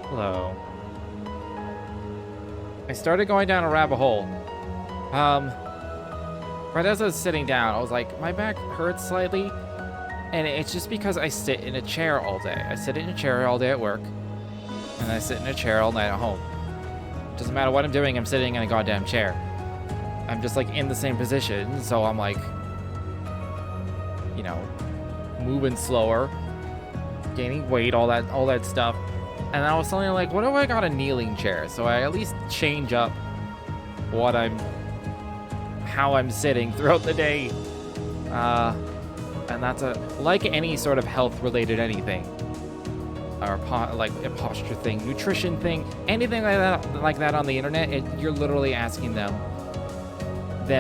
Hello. I started going down a rabbit hole. Right as I was sitting down, I was like, my back hurts slightly. And it's just because I sit in a chair all day. I sit in a chair all day at work. And I sit in a chair all night at home. Doesn't matter what I'm doing, I'm sitting in a goddamn chair. I'm just like in the same position, so I'm like, you know, moving slower, gaining weight, all that stuff. And I was suddenly like, what if I got a kneeling chair? So I at least change up how I'm sitting throughout the day. And that's like any sort of health-related anything, or like a posture thing, nutrition thing, anything like that on the internet. You're literally asking them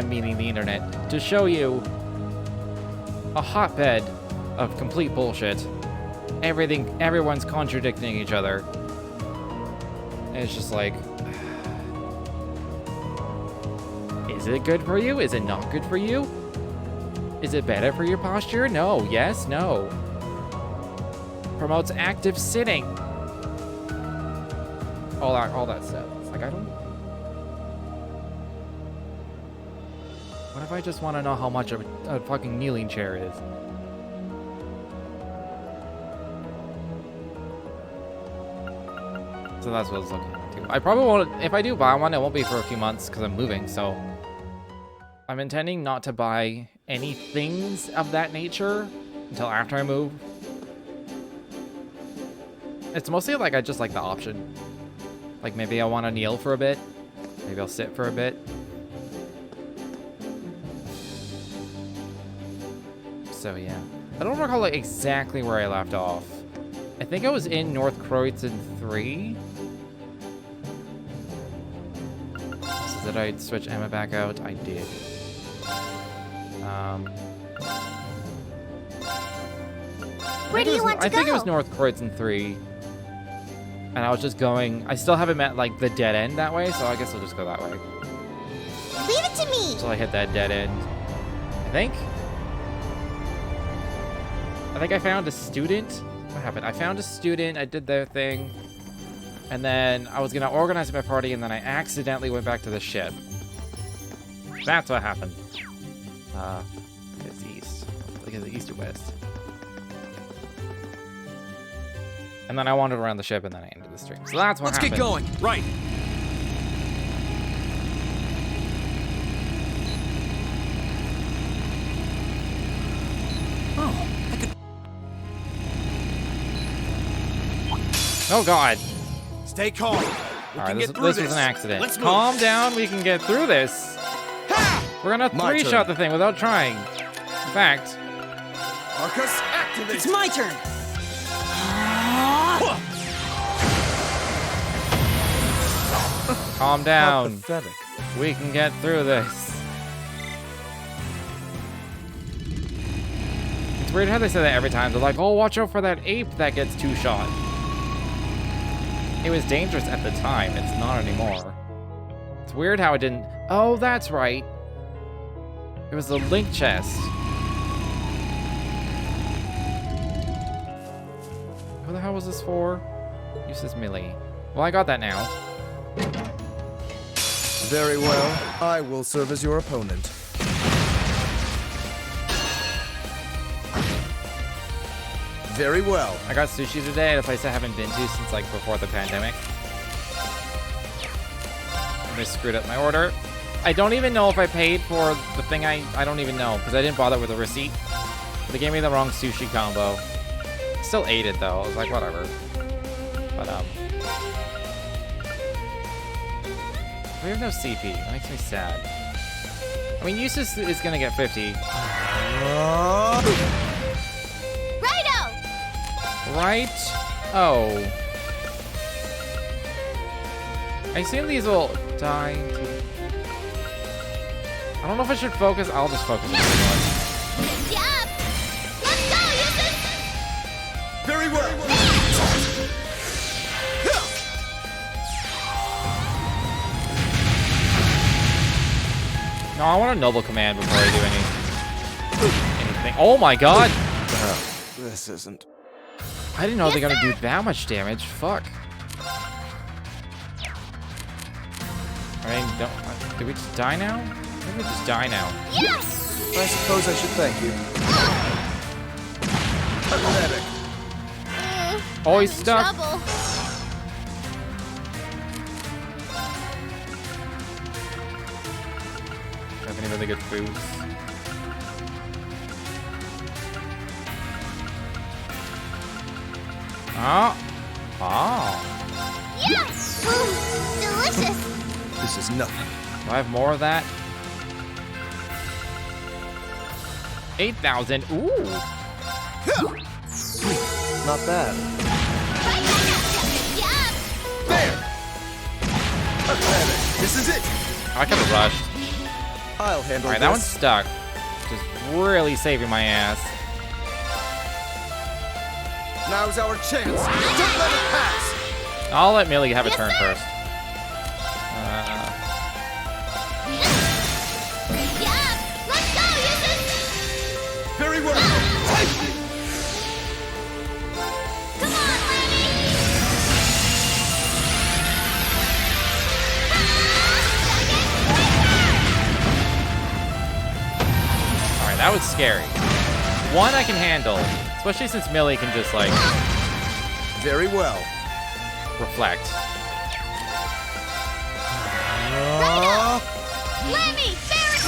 meaning the internet, to show you a hotbed of complete bullshit. Everyone's contradicting each other. And it's just like, is it good for you? Is it not good for you? Is it better for your posture? No. Yes. No. Promotes active sitting. All that stuff. It's like, I don't. What if I just want to know how much a fucking kneeling chair is? So that's what I was looking into. I probably won't. If I do buy one, it won't be for a few months because I'm moving. So I'm intending not to buy any things of that nature until after I move. It's mostly like I just like the option. Like maybe I want to kneel for a bit. Maybe I'll sit for a bit. So yeah. I don't recall like exactly where I left off. I think I was in North Croydon 3. So did I switch Emma back out? I did. Where do you want to go? I think it was North Croydon 3. And I was just going... I still haven't met, like, the dead end that way, so I guess I'll just go that way. Leave it to me! Until I hit that dead end. I think I found a student. What happened? I found a student, I did their thing. And then I was going to organize my party, and then I accidentally went back to the ship. That's what happened. It's east. Look at the east or west. And then I wandered around the ship, and then I ended the stream. So that's what happened. Let's get going. Right. Oh, I could. Oh God! Stay calm. All right, this was an accident. Let's calm down. We can get through this. Ha! We're gonna three-shot the thing without trying. In fact, Marcus, activate. It's my turn. calm down. Pathetic. We can get through this. It's weird how they say that every time. They're like, oh, watch out for that ape that gets two-shot. It was dangerous at the time. It's not anymore. It's weird how it didn't... Oh, that's right. It was the link chest. What the hell was this for? Uses melee. Well, I got that now. Very well. I will serve as your opponent. Very well. I got sushi today at a place I haven't been to since like before the pandemic. And they screwed up my order. I don't even know if I paid for the thing I don't even know because I didn't bother with a receipt. They gave me the wrong sushi combo. Still ate it though. I was like, whatever. But we have no CP. That makes me sad. I mean, Eustace is gonna get 50. Righto! Right? Oh. I assume these will die. I don't know if I should focus. I'll just focus on this one. Good job! Let's go, Eustace! Very well. No, I want a noble command before I do anything. Oh my god! This isn't. I didn't know they're gonna do that much damage. Fuck. I mean, do we just die now? Maybe we just die now. Yes! I suppose I should thank you. Pathetic. Oh, he's I'm in stuck. trouble. Do you have any really good foods? Oh. Oh. Yes! Ooh, delicious. This is nothing. Do I have more of that? 8,000. Ooh. Not bad. Right back at you. Yes! There! Pathetic. This is it! I could have rushed. I'll handle Alright, this. that one's stuck. Just really saving my ass. Now's our chance. Don't let it pass! I'll let Millie have a Yes, turn sir. first. Yes! Let's go, Yusuf! Very well. Come on, Lenny! Alright, that was scary. One I can handle, especially since Millie can just, like, Very well. reflect. Lemmy! Barrett!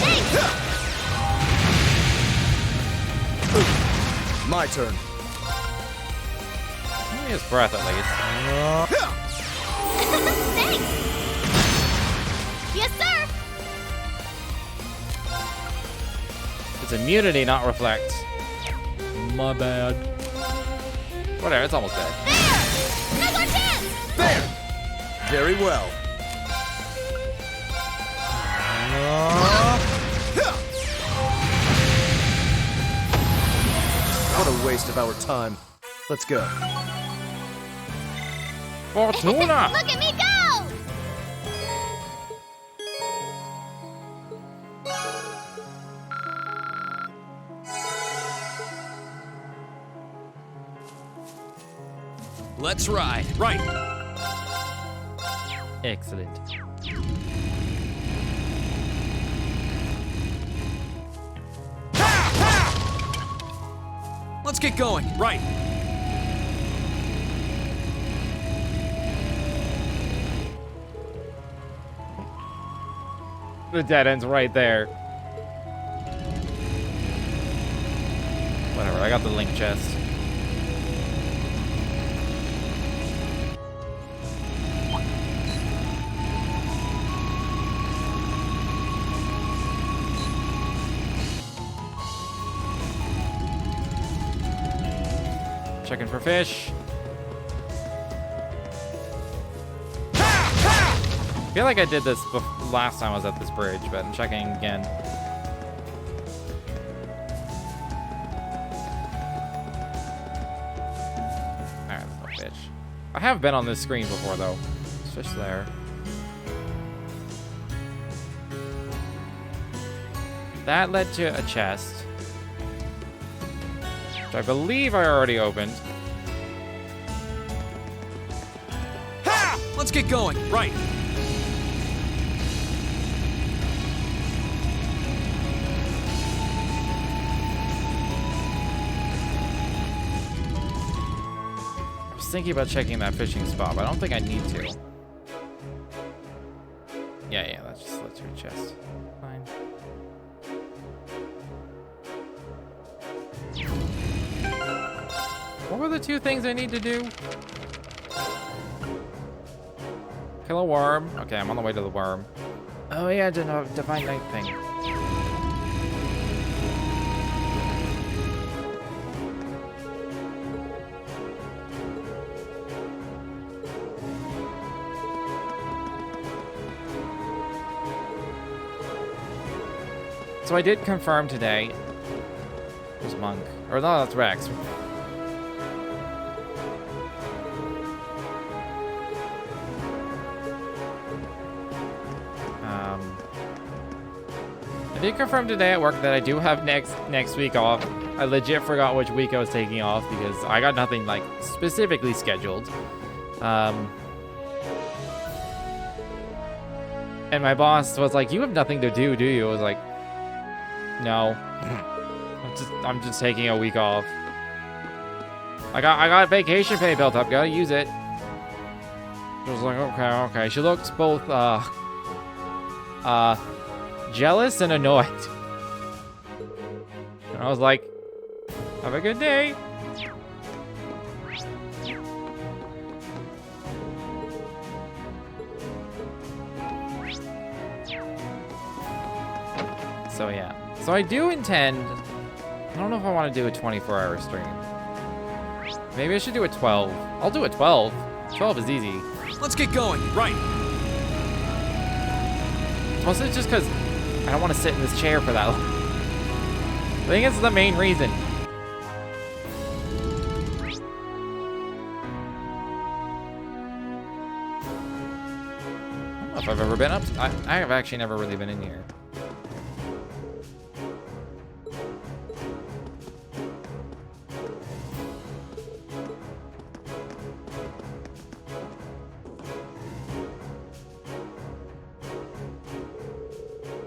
Thanks! My turn. Give me his breath at least. Thanks! Yes, sir! It's immunity, not reflect. My bad. Whatever, it's almost dead. There! Now's our chance! There. Very well. What a waste of our time. Let's go. Fortuna! Look at me go! Let's ride. Right. Excellent. Let's get going. Right. The dead end's right there. Whatever, I got the link chest. Checking for fish. I feel like I did this last time I was at this bridge, but I'm checking again. Alright, there's no fish. I have been on this screen before, though. There's fish there. That led to a chest, which I believe I already opened. Ha! Let's get going. Right. I was thinking about checking that fishing spot, but I don't think I need to. Yeah, that just led to a chest. Fine. What were the two things I need to do? Kill a worm. Okay, I'm on the way to the worm. Oh yeah, Divine Night thing. So I did confirm today. Who's Monk? Or no, that's Rex. I did confirm today at work that I do have next week off. I legit forgot which week I was taking off because I got nothing like specifically scheduled. And my boss was like, "You have nothing to do you?" I was like, "No, I'm just taking a week off. I got vacation pay built up. Gotta use it." She was like, "Okay." She looked both jealous and annoyed. And I was like, "Have a good day." So yeah. So I do intend, I don't know if I want to do a 24-hour stream. Maybe I should do a 12. I'll do a 12. 12 is easy. Let's get going. Right. Mostly just because I don't want to sit in this chair for that long. I think it's the main reason. I don't know if I've ever been up. I have actually never really been in here.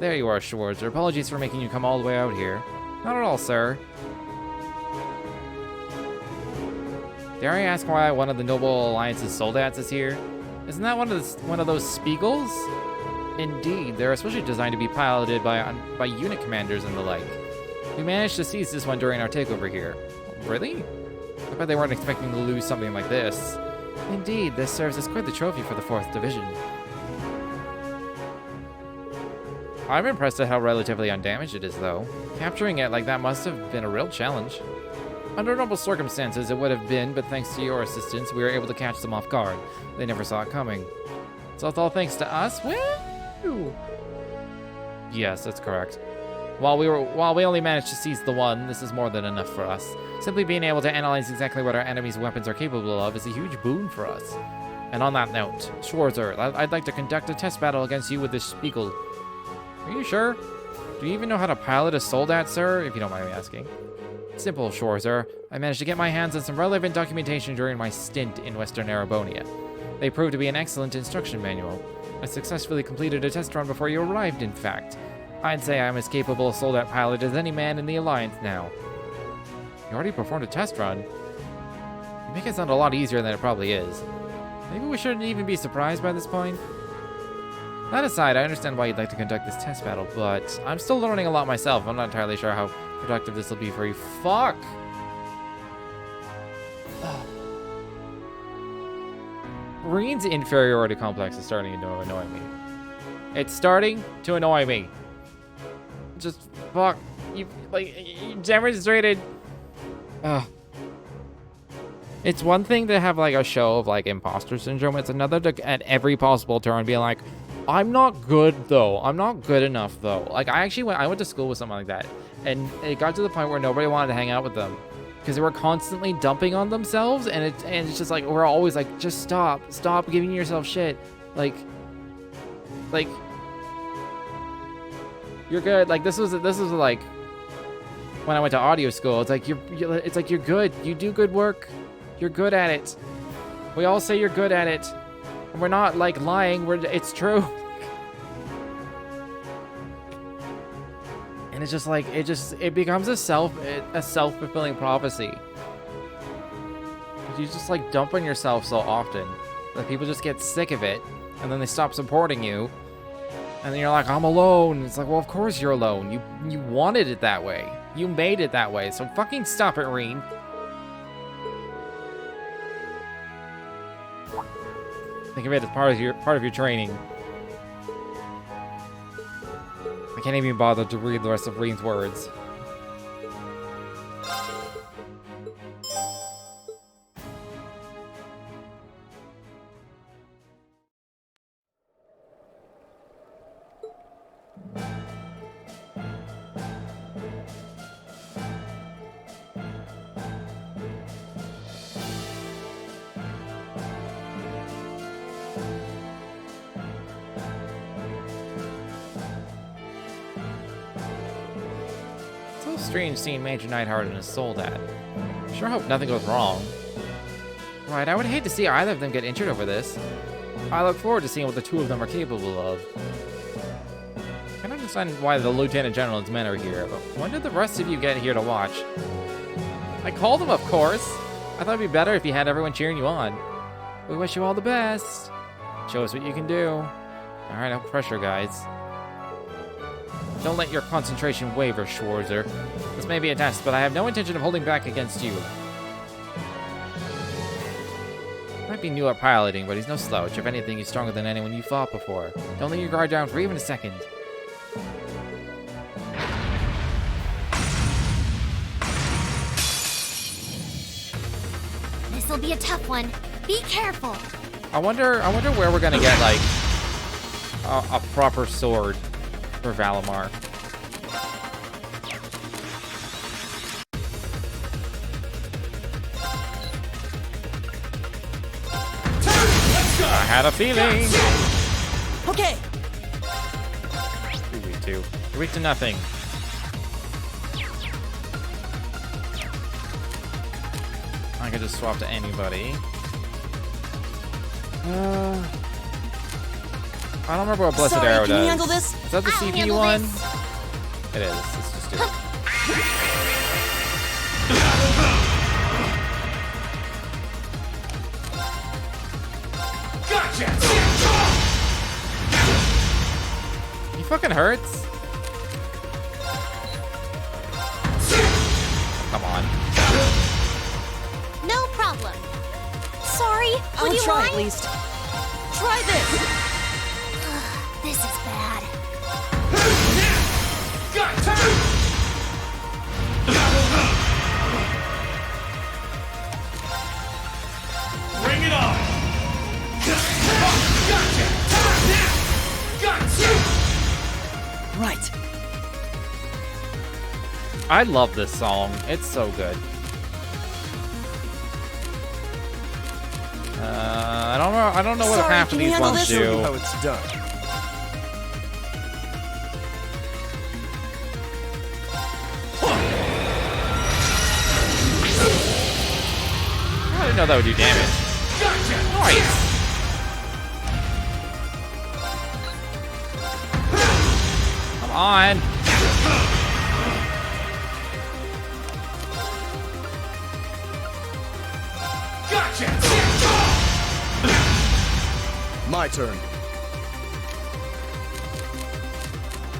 There you are, Schwarzer. Apologies for making you come all the way out here. Not at all, sir. Dare I ask why one of the Noble Alliance's soldats is here? Isn't that one of those Spiegels? Indeed, they're especially designed to be piloted by unit commanders and the like. We managed to seize this one during our takeover here. Really? I bet they weren't expecting to lose something like this. Indeed, this serves as quite the trophy for the 4th Division. I'm impressed at how relatively undamaged it is, though. Capturing it like that must have been a real challenge. Under normal circumstances, it would have been, but thanks to your assistance, we were able to catch them off guard. They never saw it coming. So it's all thanks to us? Woo! Yes, that's correct. While we only managed to seize the one, this is more than enough for us. Simply being able to analyze exactly what our enemy's weapons are capable of is a huge boon for us. And on that note, Schwarzer, I'd like to conduct a test battle against you with this Spiegel. Are you sure? Do you even know how to pilot a soldat, sir? If you don't mind me asking. Simple, Schwarzer. I managed to get my hands on some relevant documentation during my stint in Western Arabonia. They proved to be an excellent instruction manual. I successfully completed a test run before you arrived, in fact. I'd say I'm as capable a soldat pilot as any man in the Alliance now. You already performed a test run? You make it sound a lot easier than it probably is. Maybe we shouldn't even be surprised by this point? That aside, I understand why you'd like to conduct this test battle, but I'm still learning a lot myself. I'm not entirely sure how productive this will be for you. Fuck! Reen's inferiority complex is starting to annoy me. It's starting to annoy me. Just fuck. You demonstrated. It's one thing to have like a show of like imposter syndrome. It's another to at every possible turn be like, I'm not good though. I'm not good enough though. Like I went to school with someone like that, and it got to the point where nobody wanted to hang out with them because they were constantly dumping on themselves, and it's just like we're always like, just stop giving yourself shit. Like you're good. Like this was like when I went to audio school. It's like you're good. You do good work. You're good at it. We all say you're good at it. And we're not like lying, it's true. And it's just like it becomes a self-fulfilling prophecy. You just like dump on yourself so often that people just get sick of it, and then they stop supporting you. And then you're like, I'm alone. And it's like, well, of course you're alone. You wanted it that way. You made it that way. So fucking stop it, Reen. Think of it as part of your training. I can't even bother to read the rest of Reen's words. Strange seeing Major Neidhart and his soldat. Sure hope nothing goes wrong. Right, I would hate to see either of them get injured over this. I look forward to seeing what the two of them are capable of. understand why the Lieutenant General's men are here, but when did the rest of you get here to watch? I called them, of course. I thought it'd be better if you had everyone cheering you on. We wish you all the best. Show us what you can do. Alright, no pressure, guys. Don't let your concentration waver, Schwarzer. This may be a test, but I have no intention of holding back against you. Might be new at piloting, but he's no slouch. If anything, he's stronger than anyone you fought before. Don't let your guard down for even a second. This'll be a tough one. Be careful. I wonder where we're gonna get like a proper sword for Valimar. I had a feeling. Okay. 3v2. 3 to nothing. I could just swap to anybody. I don't remember what Blessed Sorry, Arrow can you does. handle this? Is that the I'll CP handle one? this. It is. Let's just do it. He fucking hurts. Come on. No problem. Sorry, I'll would you try mind? at least. Try this. This is bad. Bring it on! Right. I love this song. It's so good. I don't know what Sorry, half of can you these handle ones this? do. How it's done. I didn't know that would do damage. Nice. Come on. My turn.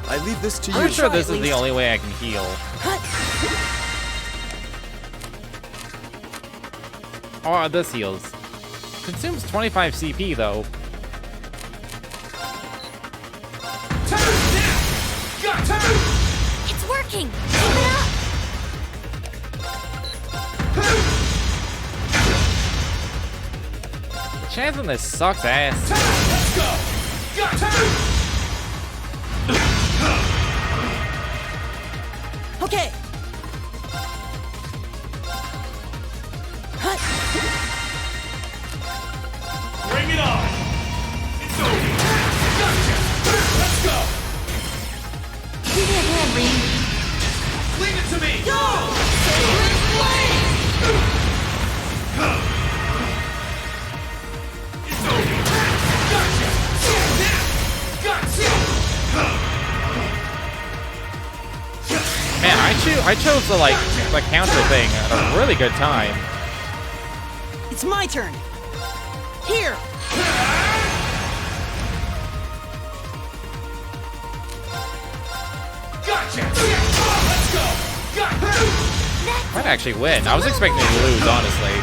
I leave this to you. I'm sure try this at is the least. only way I can heal. Oh, this heals. Consumes 25 CP though. It's working. Keep it up. The chance on this sucks ass. Okay. Bring it on! It's over! Gotcha! Let's go! Give me a hand, Reed. Leave it to me! Go! It's over! Gotcha! Gotcha! Man, I chose the the counter thing at a really good time. It's my turn. Here. Gotcha! Let's go! Gotcha! Might actually win. I was expecting to lose, honestly.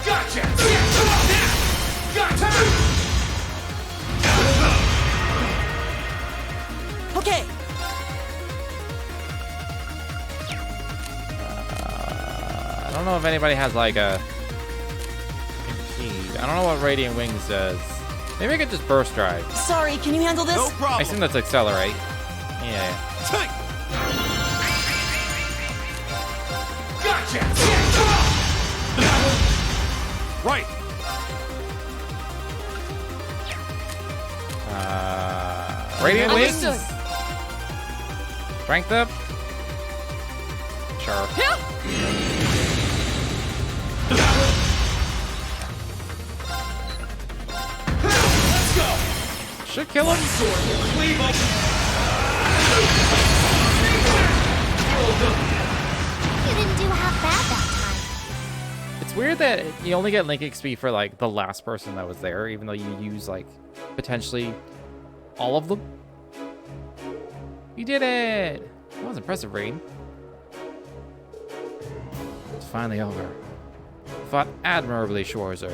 Gotcha! Gotcha! Okay. I don't know if anybody has like a impede. I don't know what Radiant Wings does. Maybe I could just burst drive. Sorry, can you handle this? No I problem! assume that's accelerate. Yeah. Take! Gotcha! Right! Radiant Wings? Understood. Strength up? Sure. should kill him. Cleave up. You didn't do half bad that It's weird that you only get Link XP for like the last person that was there, even though you use like potentially all of them. You did it! That was impressive, Rain. It's finally over. Fought admirably, Schwarzer.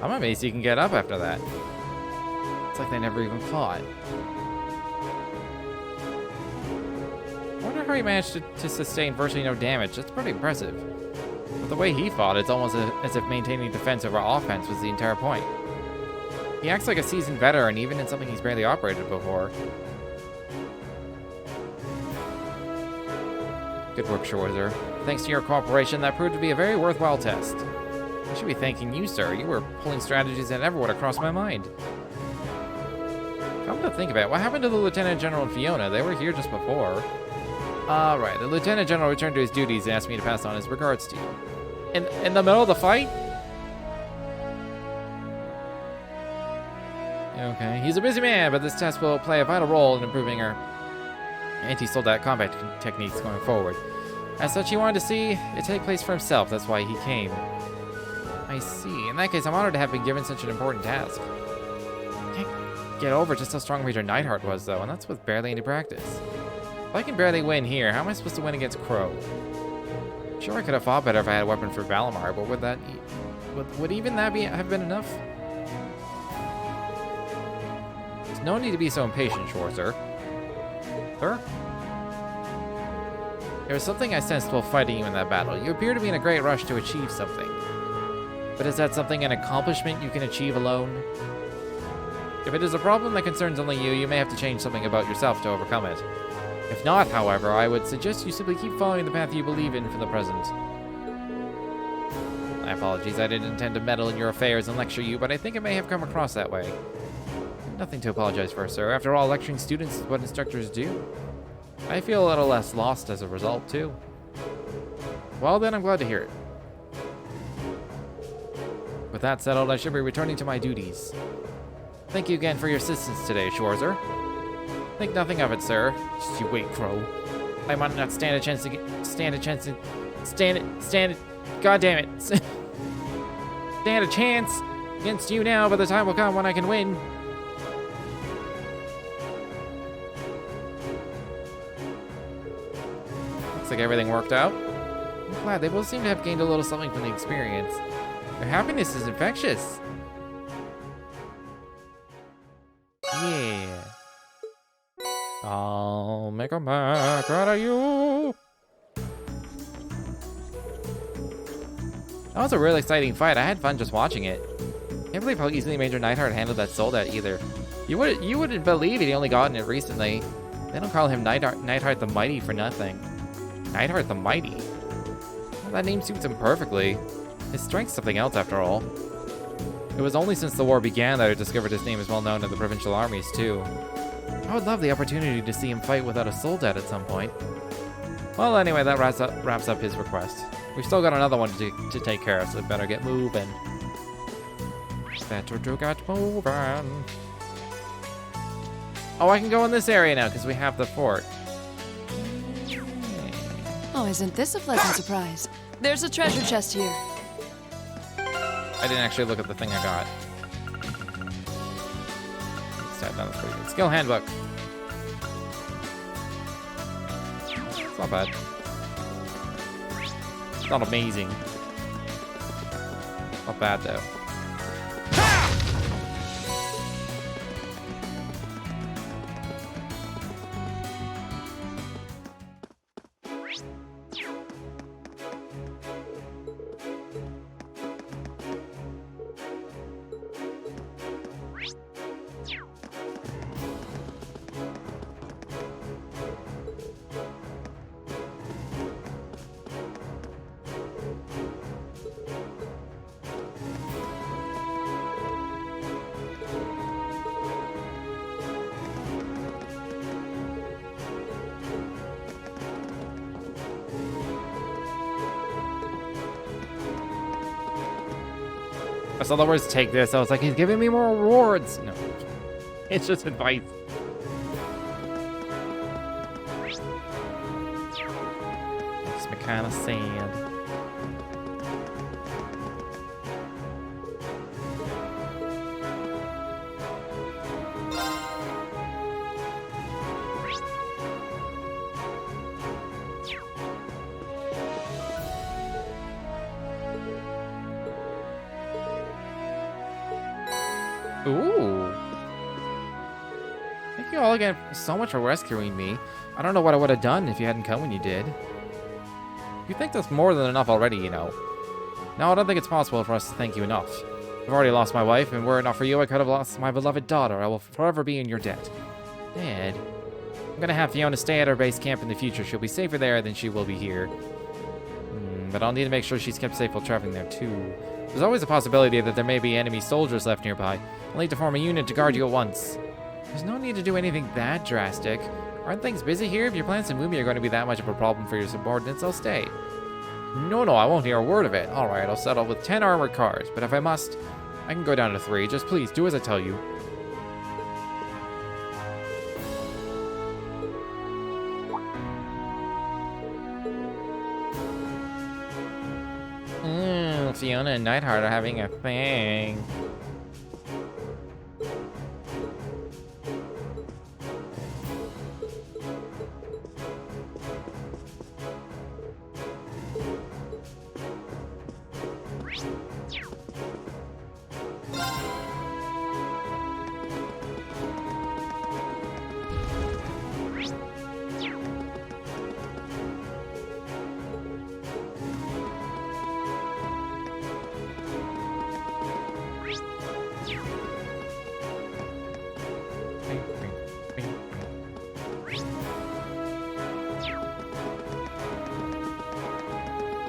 I'm amazed you can get up after that. It's like they never even fought. I wonder how he managed to sustain virtually no damage. That's pretty impressive. But the way he fought, it's almost as if maintaining defense over offense was the entire point. He acts like a seasoned veteran, even in something he's barely operated before. Good work, Schwarzer. Thanks to your cooperation, that proved to be a very worthwhile test. I should be thanking you, sir. You were pulling strategies that never would have crossed my mind. Come to think of it, what happened to the Lieutenant General and Fiona? They were here just before. Right, the Lieutenant General returned to his duties and asked me to pass on his regards to you. In the middle of the fight? Okay, he's a busy man, but this test will play a vital role in improving our anti-soldat combat techniques going forward. As such, he wanted to see it take place for himself. That's why he came. I see. In that case, I'm honored to have been given such an important task. I can't get over just how strong Major Neidhart was, though, and that's with barely any practice. If I can barely win here, how am I supposed to win against Crow? Sure, I could have fought better if I had a weapon for Valimar, but would even that have been enough? There's no need to be so impatient, Schwarzer. Sir? There was something I sensed while fighting you in that battle. You appear to be in a great rush to achieve something. But is that something an accomplishment you can achieve alone? If it is a problem that concerns only you, you may have to change something about yourself to overcome it. If not, however, I would suggest you simply keep following the path you believe in for the present. My apologies, I didn't intend to meddle in your affairs and lecture you, but I think it may have come across that way. Nothing to apologize for, sir. After all, lecturing students is what instructors do. I feel a little less lost as a result, too. Well, then, I'm glad to hear it. With that settled, I should be returning to my duties. Thank you again for your assistance today, Schwarzer. Think nothing of it, sir. Just you wait, Crow. I might not stand a chance. God damn it. Stand a chance against you now, but the time will come when I can win. Looks like everything worked out. I'm glad they both seem to have gained a little something from the experience. Their happiness is infectious. Yeah. I'll make a back out of you. That was a really exciting fight. I had fun just watching it. Can't believe how easily Major Neidhart handled that soldat either. You wouldn't believe it. He only gotten it recently. They don't call him Neidhart the Mighty for nothing. Neidhart the Mighty. Well, that name suits him perfectly. His strength's something else after all. It was only since the war began that I discovered his name is well known in the provincial armies too. I would love the opportunity to see him fight without a soldat at some point. Well, anyway, that wraps up his request. We've still got another one to take care of, so better get moving. Better to get moving. Oh, I can go in this area now because we have the fort. Oh, isn't this a pleasant surprise? There's a treasure chest here. I didn't actually look at the thing I got. That was pretty good. Skill handbook. It's not bad. It's not amazing. Not bad though. I saw the words "take this." I was like, he's giving me more rewards. No, it's just advice. Makes me kind of sad. Ooh. Thank you all again so much for rescuing me. I don't know what I would have done if you hadn't come when you did. You think that's more than enough already, you know. No, I don't think it's possible for us to thank you enough. I've already lost my wife, and were it not for you, I could have lost my beloved daughter. I will forever be in your debt. Dad, I'm gonna have Fiona stay at our base camp in the future. She'll be safer there than she will be here. But I'll need to make sure she's kept safe while traveling there, too. There's always a possibility that there may be enemy soldiers left nearby. I'll need to form a unit to guard you at once. There's no need to do anything that drastic. Aren't things busy here? If your plans to move me are going to be that much of a problem for your subordinates, I'll stay. No, I won't hear a word of it. Alright, I'll settle with 10 armored cars, but if I must, I can go down to 3. Just please, do as I tell you. Fiona and Nightheart are having a thing.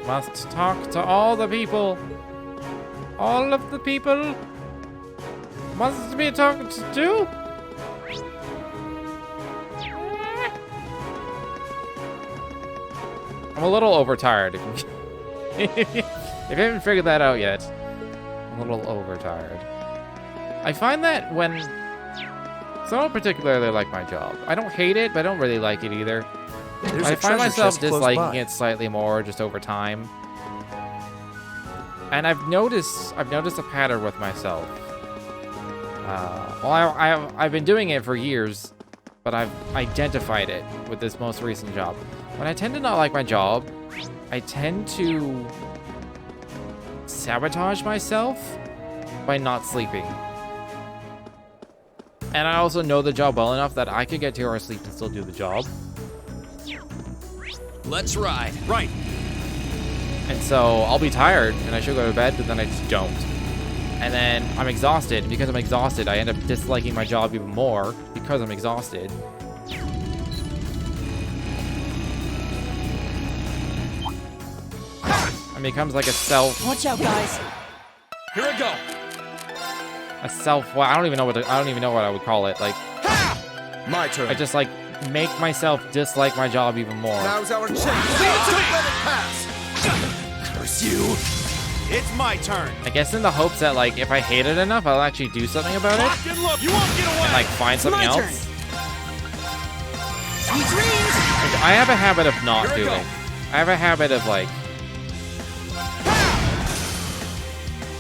Must talk to all the people. All of the people must be talked to. I'm a little overtired. If you haven't figured that out yet, I'm a little overtired. I find that when... So I don't particularly like my job. I don't hate it, but I don't really like it either. I find myself disliking it slightly more just over time. And I've noticed a pattern with myself. I've been doing it for years, but I've identified it with this most recent job. When I tend to not like my job, I tend to sabotage myself by not sleeping. And I also know the job well enough that I could get 2 hours sleep and still do the job. Let's ride. Right. And so I'll be tired and I should go to bed, but then I just don't. And then I'm exhausted. And because I'm exhausted, I end up disliking my job even more because I'm exhausted. It becomes like a self. Watch out, guys. Here I go. A self. Well, I don't even know what I would call it. Like, My turn. I just like make myself dislike my job even more. Now's our chance. Let it pass. Curse you. It's my turn. I guess in the hopes that like if I hate it enough, I'll actually do something about it. Lock and look. You won't get away. And like find something my else. turn. Sweet dreams. Which I have a habit of not Here I doing. go. I have a habit of like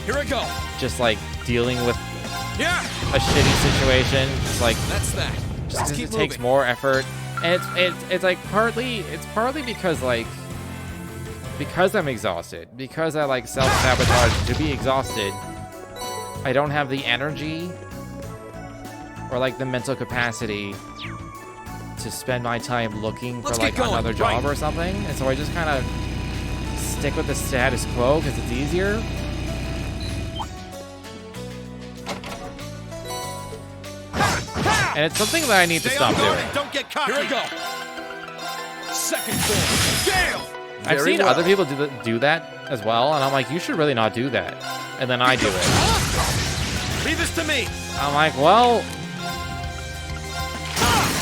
Here I go. just like dealing with Yeah. a shitty situation. Just like That's that. just Let's 'cause keep it takes moving. more effort. And it's like partly because like because I'm exhausted, because I like self-sabotage to be exhausted, I don't have the energy or like the mental capacity to spend my time looking for Let's like get going. another job Right. or something. And so I just kind of stick with the status quo because it's easier. And it's something that I need to Stay stop on guard doing. and don't get cocky. Here I go. Second form. Gale. I've Very seen well. other people do that as well, and I'm like, you should really not do that. And then I do it. Leave this to me. I'm like, well,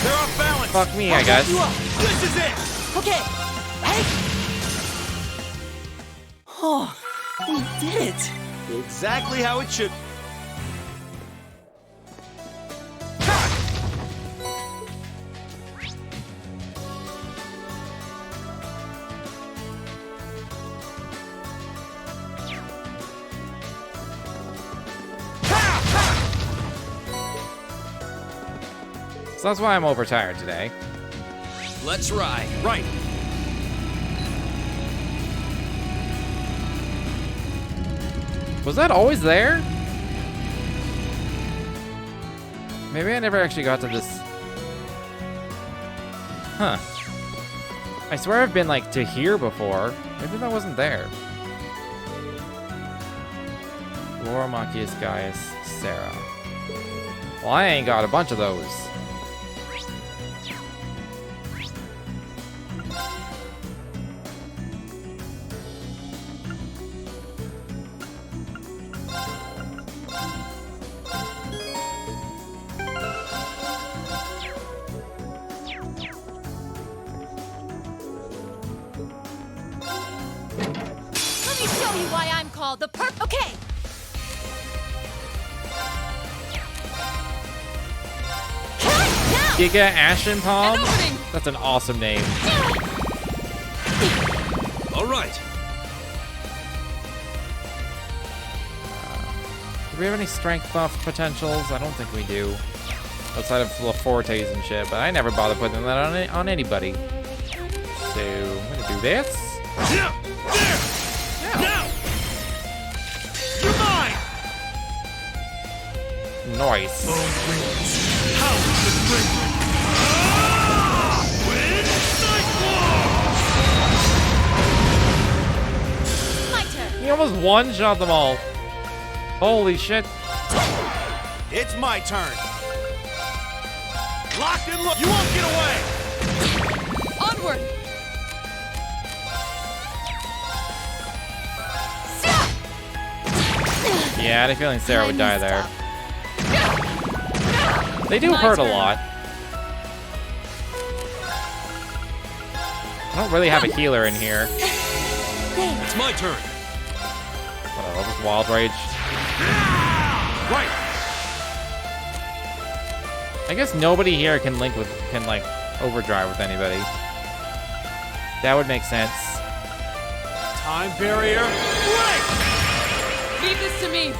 They're off balance. fuck me, I guess. You up. This is it. Okay. Hey. Oh, we did it. Exactly how it should. So that's why I'm overtired today. Let's ride. Right. Was that always there? Maybe I never actually got to this. Huh. I swear I've been like to here before. Maybe that wasn't there. Laura Machias Gaius Sarah. Well, I ain't got a bunch of those. Let me show you why I'm called the perp. Okay. Now. Giga Ashen Palm? An opening. That's an awesome name. All right. Do we have any strength buff potentials? I don't think we do. Outside of LaForte's and shit, but I never bother putting that on anybody. So, I'm gonna do this. Now! There! Now! You're mine! Nice. How is the strength? Win! Nightfall! My turn. He almost one-shot them all. Holy shit. It's my turn. Locked and look. You won't get away. Onward. Yeah, I had a feeling Sarah would die there. Stop. They do My hurt a turn. lot. I don't really have a healer in here. It's my turn. Whatever, I'll just Wild Rage. Right. I guess nobody here can like overdrive with anybody. That would make sense. Time barrier. Right. Leave this to me.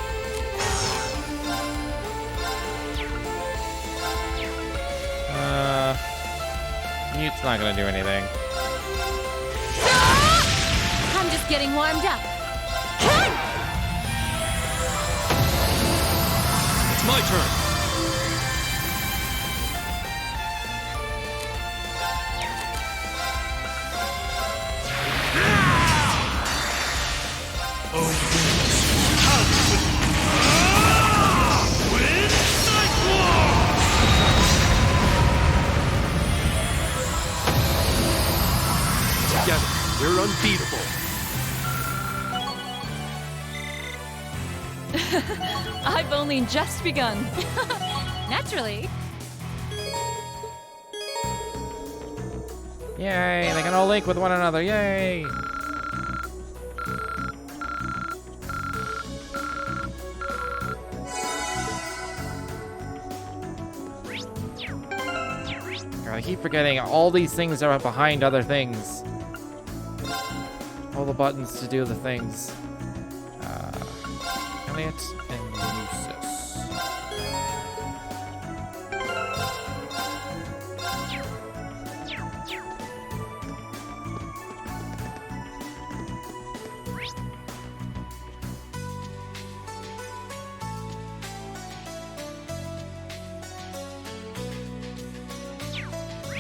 Mute's not gonna do anything. I'm just getting warmed up. It's my turn. Win! Nightfall! Together, we're unbeatable. I've only just begun. Naturally. Yay, they can all link with one another, yay! God, I keep forgetting all these things are behind other things. All the buttons to do the things. Elliot and Lucis.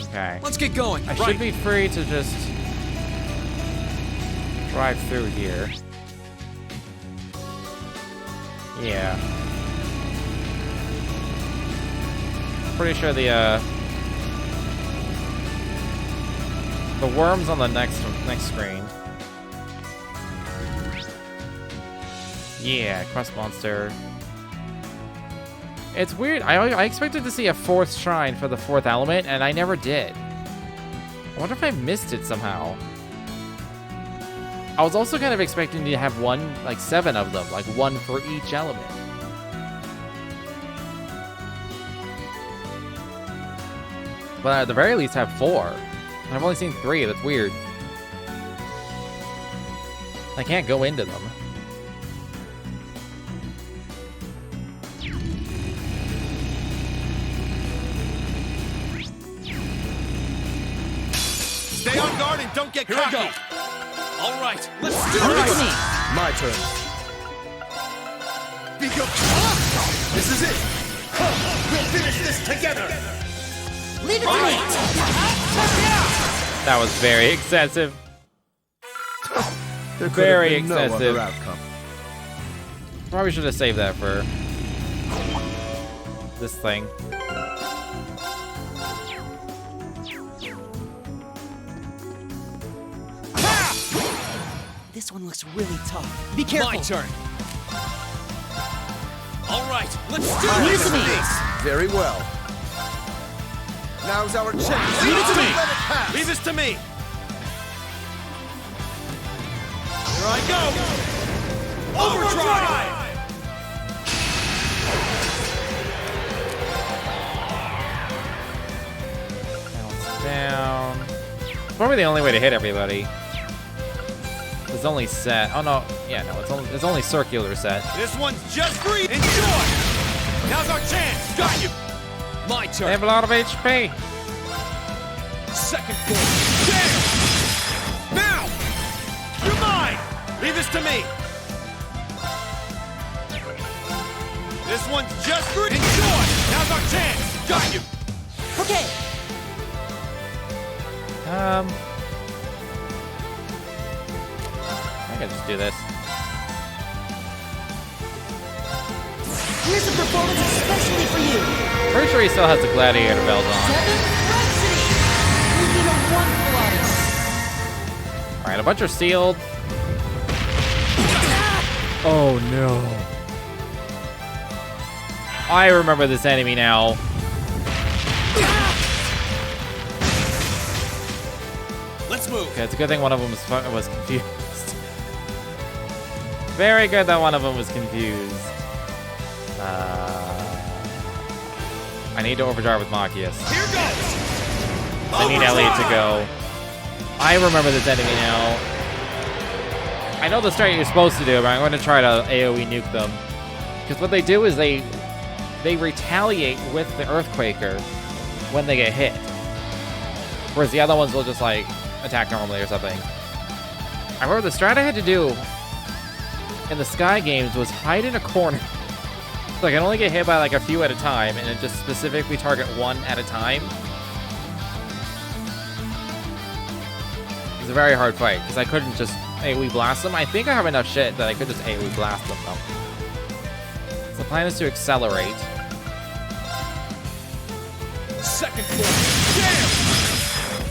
Okay. Let's get going. I should be free to just drive through here. Yeah. Pretty sure the worm's on the next screen. Yeah, quest monster. It's weird. I expected to see a fourth shrine for the fourth element, and I never did. I wonder if I missed it somehow. I was also kind of expecting to have one, like 7 of them, like one for each element. But at the very least have 4. And I've only seen 3, that's weird. I can't go into them. Stay on guard and don't get cocky. Here we go. All right, let's do Leave it to it. me. My turn. This is it. We'll finish this together. Leave it to me. That was very excessive. There could Very have been excessive. No other outcome. Probably should have saved that for this thing. This one looks really tough. Be careful. My turn. All right, let's do Leave it this. to me. Very well. Now's our chance. Leave it to me. Let it pass. Leave this to me. Here I go. Overdrive. Bounce down. Probably the only way to hit everybody. It's only set. Oh no, yeah, no, it's only circular set. This one's just free. Enjoy. Now's our chance. Got you. My They turn. have a lot of HP. Second floor. Damn. Now. You're mine. Leave this to me. This one's just free. Enjoy. Now's our chance. Got you. Okay. I can just do this. Here's a performance especially for you. Pretty sure he still has the gladiator belt on. 7 Rhapsody. You did a wonderful. All right, a bunch are sealed. Oh no. I remember this enemy now. Let's move. Okay, it's a good thing one of them was confused. Very good that one of them was confused. I need to overdrive with Machias. Here goes. I need Elliot to go. I remember this enemy now. I know the strat you're supposed to do, but I'm going to try to AoE nuke them. Because what they do is they retaliate with the Earthquaker when they get hit. Whereas the other ones will just like attack normally or something. I remember the strat I had to do in the Sky games was hide in a corner. So I can only get hit by like a few at a time, and it just specifically target one at a time. It's a very hard fight, because I couldn't just AoE blast them. I think I have enough shit that I could just AoE blast them, though. So the plan is to accelerate. Second floor. Damn!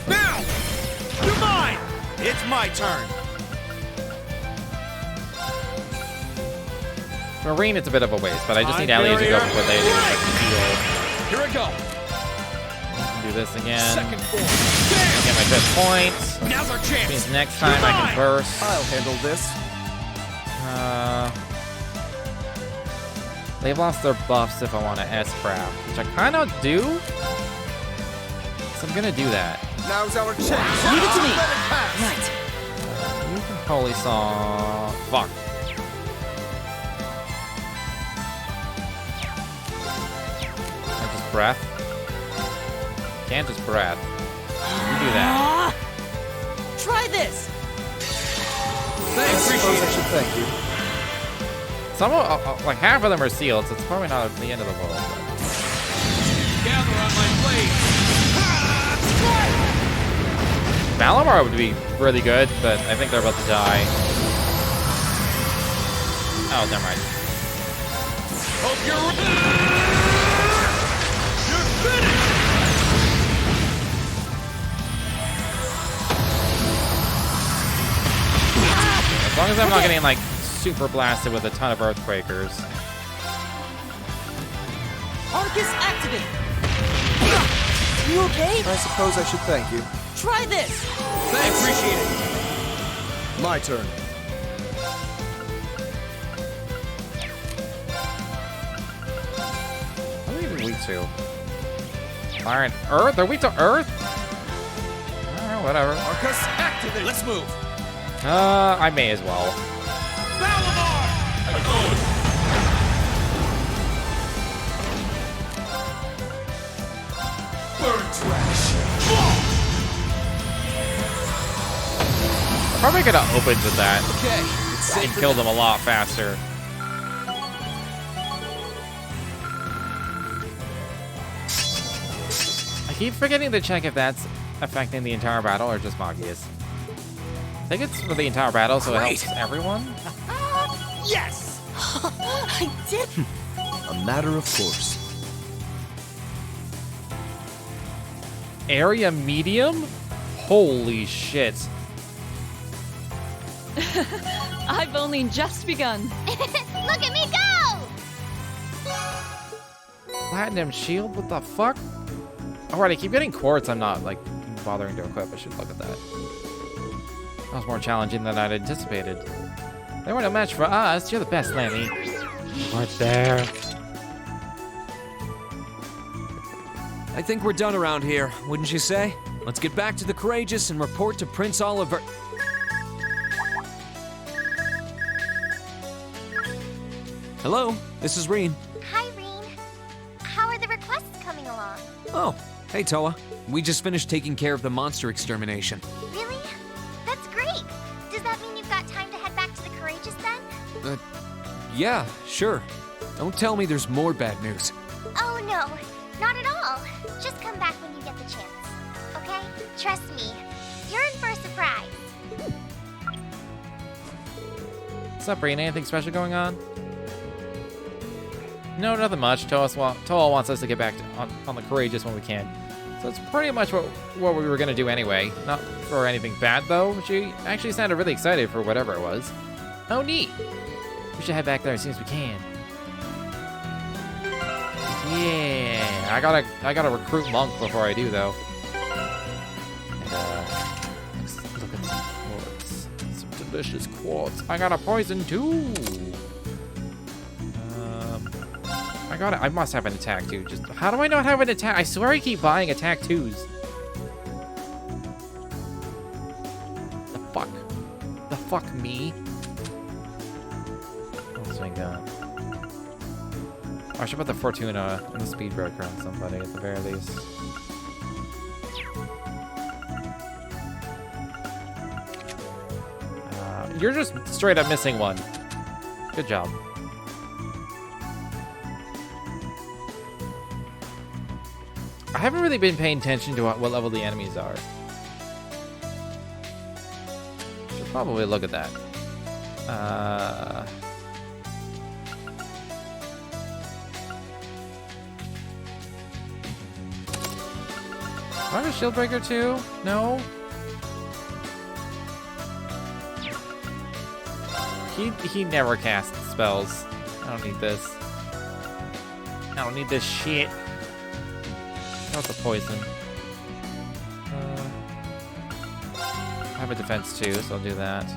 Now! You're mine! It's my turn. Marine, it's a bit of a waste, but I just need Elliot to go before they do. Here I go. Do this again. Second floor. Get my 5th point. Now's our chance. Means next time I can burst. I'll handle this. They've lost their buffs if I want to S-craft, which I kind of do. So I'm gonna do that. Now's our chance. Leave it to me. Let it pass. Right. You can holy saw. Fuck. Or just breath. Can't just breath. You do that. Try this. Thank you. Some of, like half of them are sealed, so it's probably not the end of the world. But... Gather on my blade. Valimar would be really good, but I think they're about to die. Oh, never mind. Hope you're finished. As long as I'm not getting like super blasted with a ton of Earthquakers. Arcus activate. You okay? I suppose I should thank you. Try this. I appreciate it. My turn. What are they even weak to? Fire and Earth? They're weak to Earth? Alright, whatever. Arcus, activate. Let's move. I may as well. Burn trash. Probably gonna open with that Okay, it's safe and for kill now. them a lot faster. I keep forgetting to check if that's affecting the entire battle or just Magius. I think it's for the entire battle, so Great. it helps everyone. Yes! I did. A matter of course. Area medium? Holy shit. I've only just begun. Look at me go! Platinum shield? What the fuck? Alright, I keep getting quartz I'm not, like, bothering to equip. I should look at that. That was more challenging than I'd anticipated. They weren't a match for us. You're the best, Lemmy. Right there. I think we're done around here, wouldn't you say? Let's get back to the Courageous and report to Prince Oliver. Hello, this is Reen. Hi, Reen. How are the requests coming along? Oh, hey Toa. We just finished taking care of the monster extermination. Really? That's great. Does that mean you've got time to head back to the Courageous then? Yeah, sure. Don't tell me there's more bad news. Oh, no. Not at all. Just come back when you get the chance. Okay? Trust me. You're in for a surprise. What's up, Breen? Anything special going on? No, nothing much. Toa wants us to get back on the Courageous when we can. So it's pretty much what we were going to do anyway. Not for anything bad, though. She actually sounded really excited for whatever it was. Oh, neat. We should head back there as soon as we can. Yeah. I gotta recruit Monk before I do, though. And, let's look at some quartz. Some delicious quartz. I got a poison, too. I must have an attack too. Just how do I not have an attack? I swear I keep buying attack 2s. The fuck? The fuck me? What else do I got? Oh, I should put the Fortuna and the speed breaker on somebody at the very least. You're just straight up missing one. Good job. I haven't really been paying attention to what level the enemies are. Should probably look at that. Do I have a shield breaker too? No. He never casts spells. I don't need this. I don't need this shit. What's the poison? I have a defense too, so I'll do that.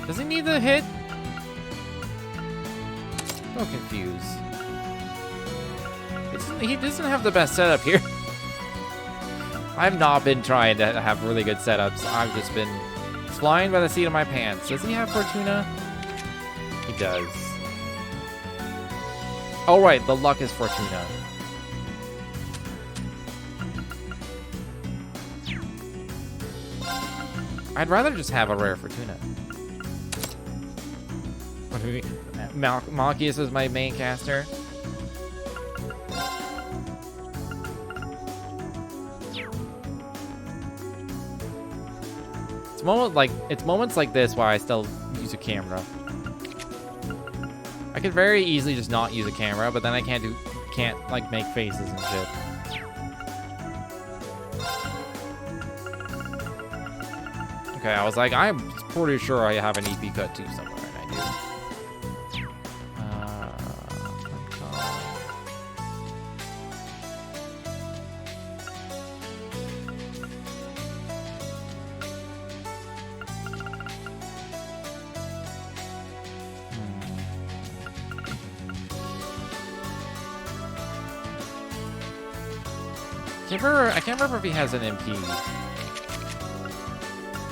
Does he need the hit? I'm so confused. He doesn't have the best setup here. I've not been trying to have really good setups. I've just been flying by the seat of my pants. Does he have Fortuna? He does. Oh right, the luck is Fortuna. I'd rather just have a rare Fortuna. What do we... Malchius is my main caster. It's moments like this why I still use a camera. I could very easily just not use a camera, but then I can't like make faces and shit. Okay, I was like, I'm pretty sure I have an EP cut too somewhere, and I do. I can't remember if he has an MP.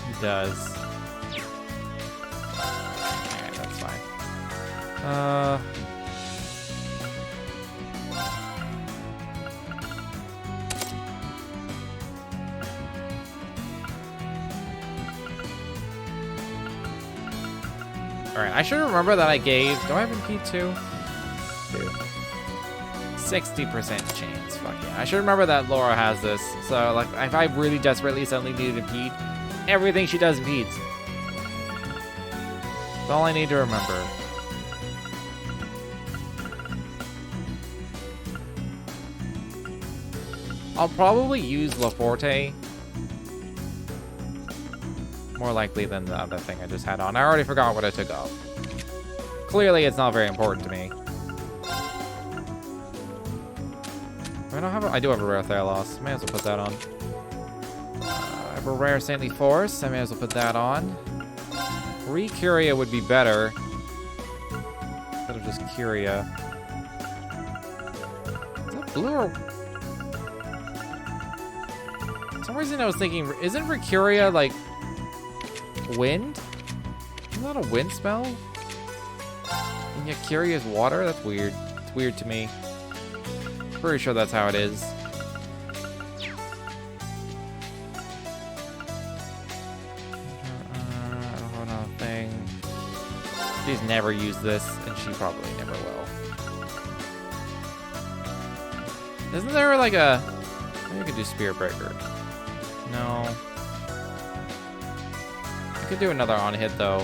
He does. Alright, that's fine. Alright, I should remember that I gave... Do I have MP too? 60% chance. Fuck yeah. I should remember that Laura has this. So, like, if I really desperately suddenly need to impede, everything she does impedes. That's all I need to remember. I'll probably use La Forte. More likely than the other thing I just had on. I already forgot what I took off. Clearly, it's not very important to me. I do have a rare TLoH. May as well put that on. I have a rare Saintly Force. I may as well put that on. Re-Curia would be better. Instead of just Curia. Is that blue or... For some reason I was thinking, isn't Re-Curia like wind? Isn't that a wind spell? And yet Curia is water? That's weird. It's weird to me. Pretty sure that's how it is. I don't have another thing. She's never used this, and she probably never will. Isn't there like a... Maybe I could do Spear Breaker. No. I could do another on hit though.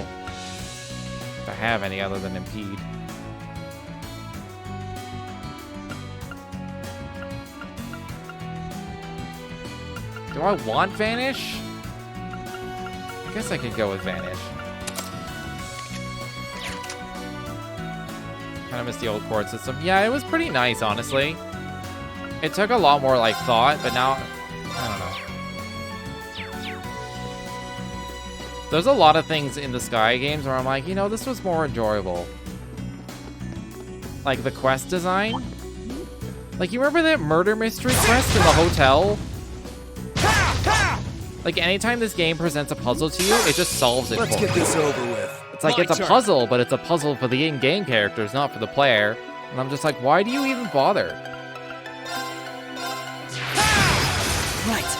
If I have any other than Impede. Do I want Vanish? I guess I could go with Vanish. Kind of miss the old chord system. Yeah, it was pretty nice, honestly. It took a lot more, like, thought, but now... I don't know. There's a lot of things in the Sky games where I'm like, you know, this was more enjoyable. Like, the quest design. Like, you remember that murder mystery quest in the hotel? Like, anytime this game presents a puzzle to you, it just solves it. Let's for get you. this over with. It's like, it's a puzzle, but it's a puzzle for the in-game characters, not for the player. And I'm just like, why do you even bother? Right.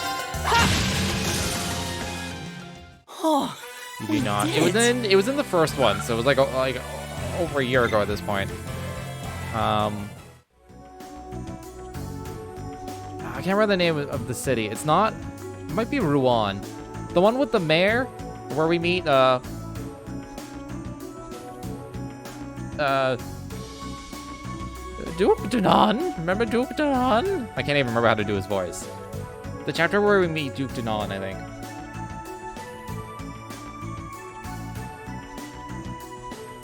Oh, You do not. It was in the first one, so it was like over a year ago at this point. I can't remember the name of the city. It's not... It might be Rouen. The one with the mayor, where we meet, Duke Danon? Remember Duke Danon? I can't even remember how to do his voice. The chapter where we meet Duke Danon, I think.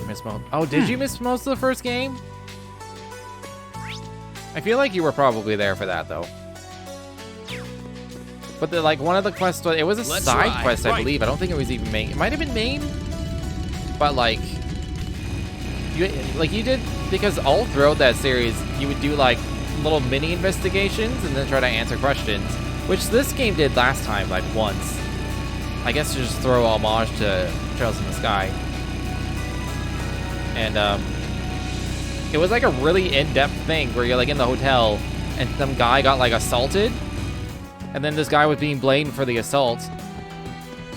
Miss most. Oh, did you miss most of the first game? I feel like you were probably there for that, though. But like one of the quests, it was a side quest, I believe. I don't think it was even main. It might have been main, but like you did, because all throughout that series you would do like little mini investigations and then try to answer questions, which this game did last time like once. I guess to just throw homage to Trails in the Sky, and it was like a really in-depth thing where you're like in the hotel and some guy got like assaulted. And then this guy was being blamed for the assault.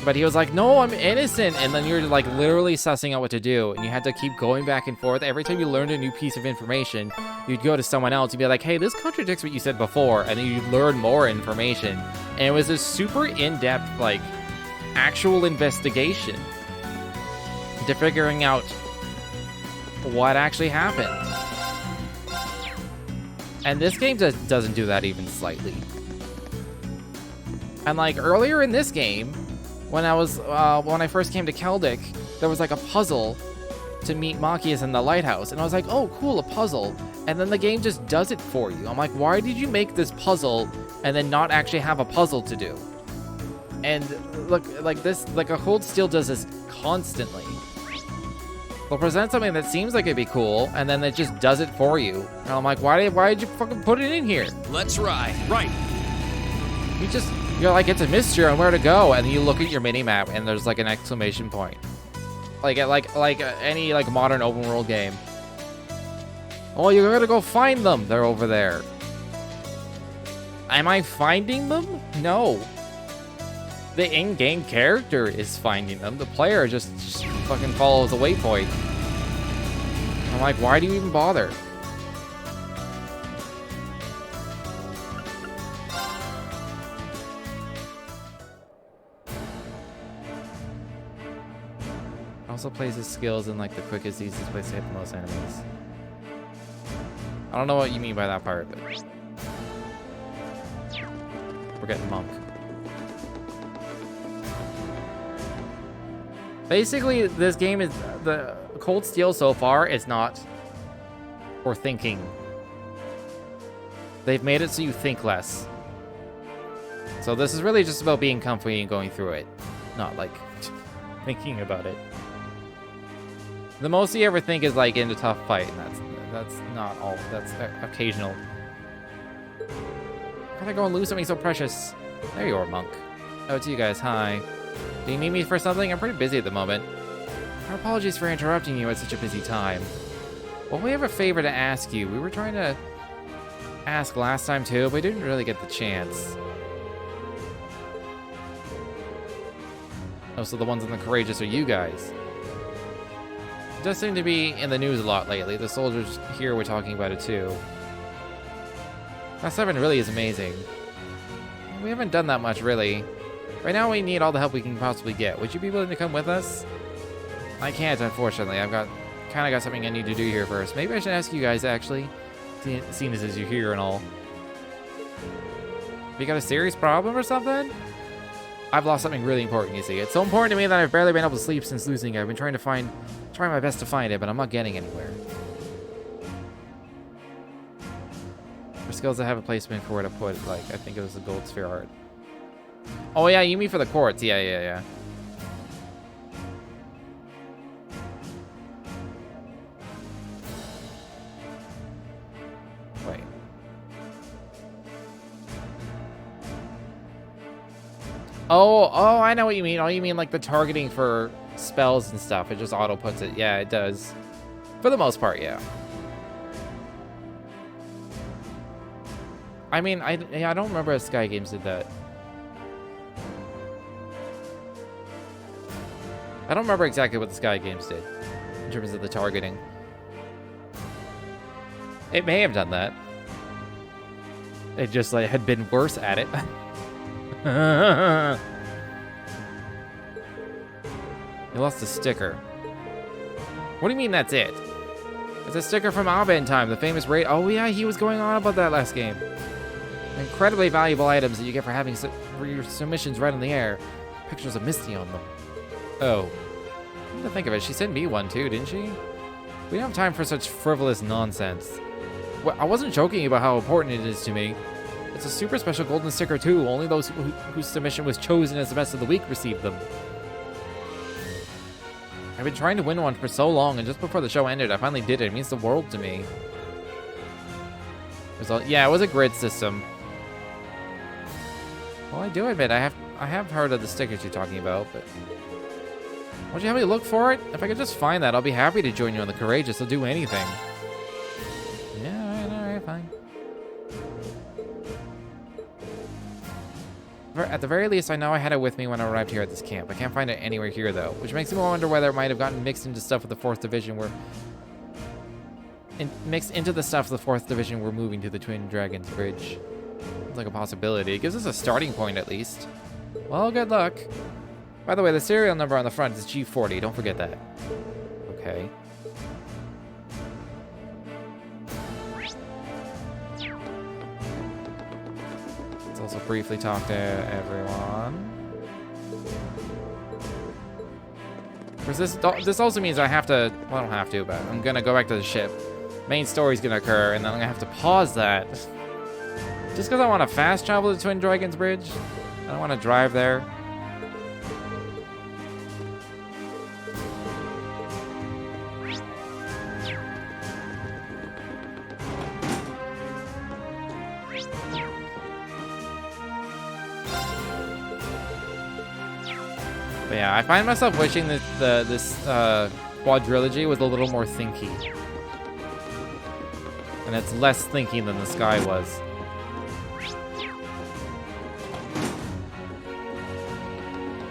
But he was like, no, I'm innocent. And then you're like literally sussing out what to do. And you had to keep going back and forth. Every time you learned a new piece of information, you'd go to someone else and be like, hey, this contradicts what you said before. And then you'd learn more information. And it was a super in-depth, like, actual investigation to figuring out what actually happened. And this game just doesn't do that even slightly. And like earlier in this game, when I first came to Keldic, there was like a puzzle to meet Machias in the lighthouse, and I was like, oh cool, a puzzle. And then the game just does it for you. I'm like, why did you make this puzzle and then not actually have a puzzle to do? And look, like this, like a Cold Steel does this constantly. They'll present something that seems like it'd be cool, and then it just does it for you. And I'm like, why did you fucking put it in here? Let's ride. Right. You're like, it's a mystery on where to go, and you look at your mini map and there's like an exclamation point. Like any like modern open world game. Oh, you're gonna go find them. They're over there. Am I finding them? No. The in-game character is finding them. The player just fucking follows the waypoint. I'm like, why do you even bother? Also plays his skills in like the quickest, easiest place to hit the most enemies. I don't know what you mean by that part, but we're getting Monk. Basically, this game is the Cold Steel so far is not for thinking. They've made it so you think less. So this is really just about being comfy and going through it, not like thinking about it. The most you ever think is like in a tough fight, and that's not all. That's occasional. Gotta go and lose something so precious. There you are, Monk. Oh, it's you guys. Hi. Do you need me for something? I'm pretty busy at the moment. Our apologies for interrupting you at such a busy time. Well, we have a favor to ask you. We were trying to ask last time too, but we didn't really get the chance. Oh, so the ones in the Courageous are you guys. It does seem to be in the news a lot lately. The soldiers here were talking about it too. That 7 really is amazing. We haven't done that much, really. Right now we need all the help we can possibly get. Would you be willing to come with us? I can't, unfortunately. I've got something I need to do here first. Maybe I should ask you guys, actually. Seeing as you're here and all. Have you got a serious problem or something? I've lost something really important, you see. It's so important to me that I've barely been able to sleep since losing it. I've been trying my best to find it, but I'm not getting anywhere. For skills that have a placement for where to put, like, I think it was the gold sphere art. Oh yeah, you mean for the quartz. Yeah. Wait. Oh, I know what you mean. Oh, you mean like the targeting for spells and stuff. It just auto puts it. Yeah, it does. For the most part, yeah. I mean, I don't remember if Sky Games did that. I don't remember exactly what the Sky Games did in terms of the targeting. It may have done that. It just like had been worse at it. You lost a sticker. What do you mean that's it? It's a sticker from Abba in Time, the famous raid. Oh yeah, he was going on about that last game. Incredibly valuable items that you get for having for your submissions right in the air. Pictures of Misty on them. Oh. Come to think of it, she sent me one too, didn't she? We don't have time for such frivolous nonsense. Well, I wasn't joking about how important it is to me. It's a super special golden sticker too. Only those whose submission was chosen as the best of the week received them. I've been trying to win one for so long, and just before the show ended, I finally did it. It means the world to me. Yeah, it was a grid system. Well, I do admit I have heard of the stickers you're talking about, but won't you help me look for it? If I could just find that, I'll be happy to join you on the Courageous. I'll do anything. Yeah, alright, fine. At the very least, I know I had it with me when I arrived here at this camp. I can't find it anywhere here, though, which makes me wonder whether it might have gotten mixed into stuff with the 4th Division we're moving to the Twin Dragons Bridge. It's like a possibility. It gives us a starting point, at least. Well, good luck. By the way, the serial number on the front is G40. Don't forget that. Okay. Let's also briefly talk to everyone. This also means I have to... Well, I don't have to, but I'm going to go back to the ship. Main story's going to occur, and then I'm going to have to pause that. Just because I want to fast travel to Twin Dragons Bridge. I don't want to drive there. But yeah, I find myself wishing that this quadrilogy was a little more thinky. And it's less thinky than the Sky was.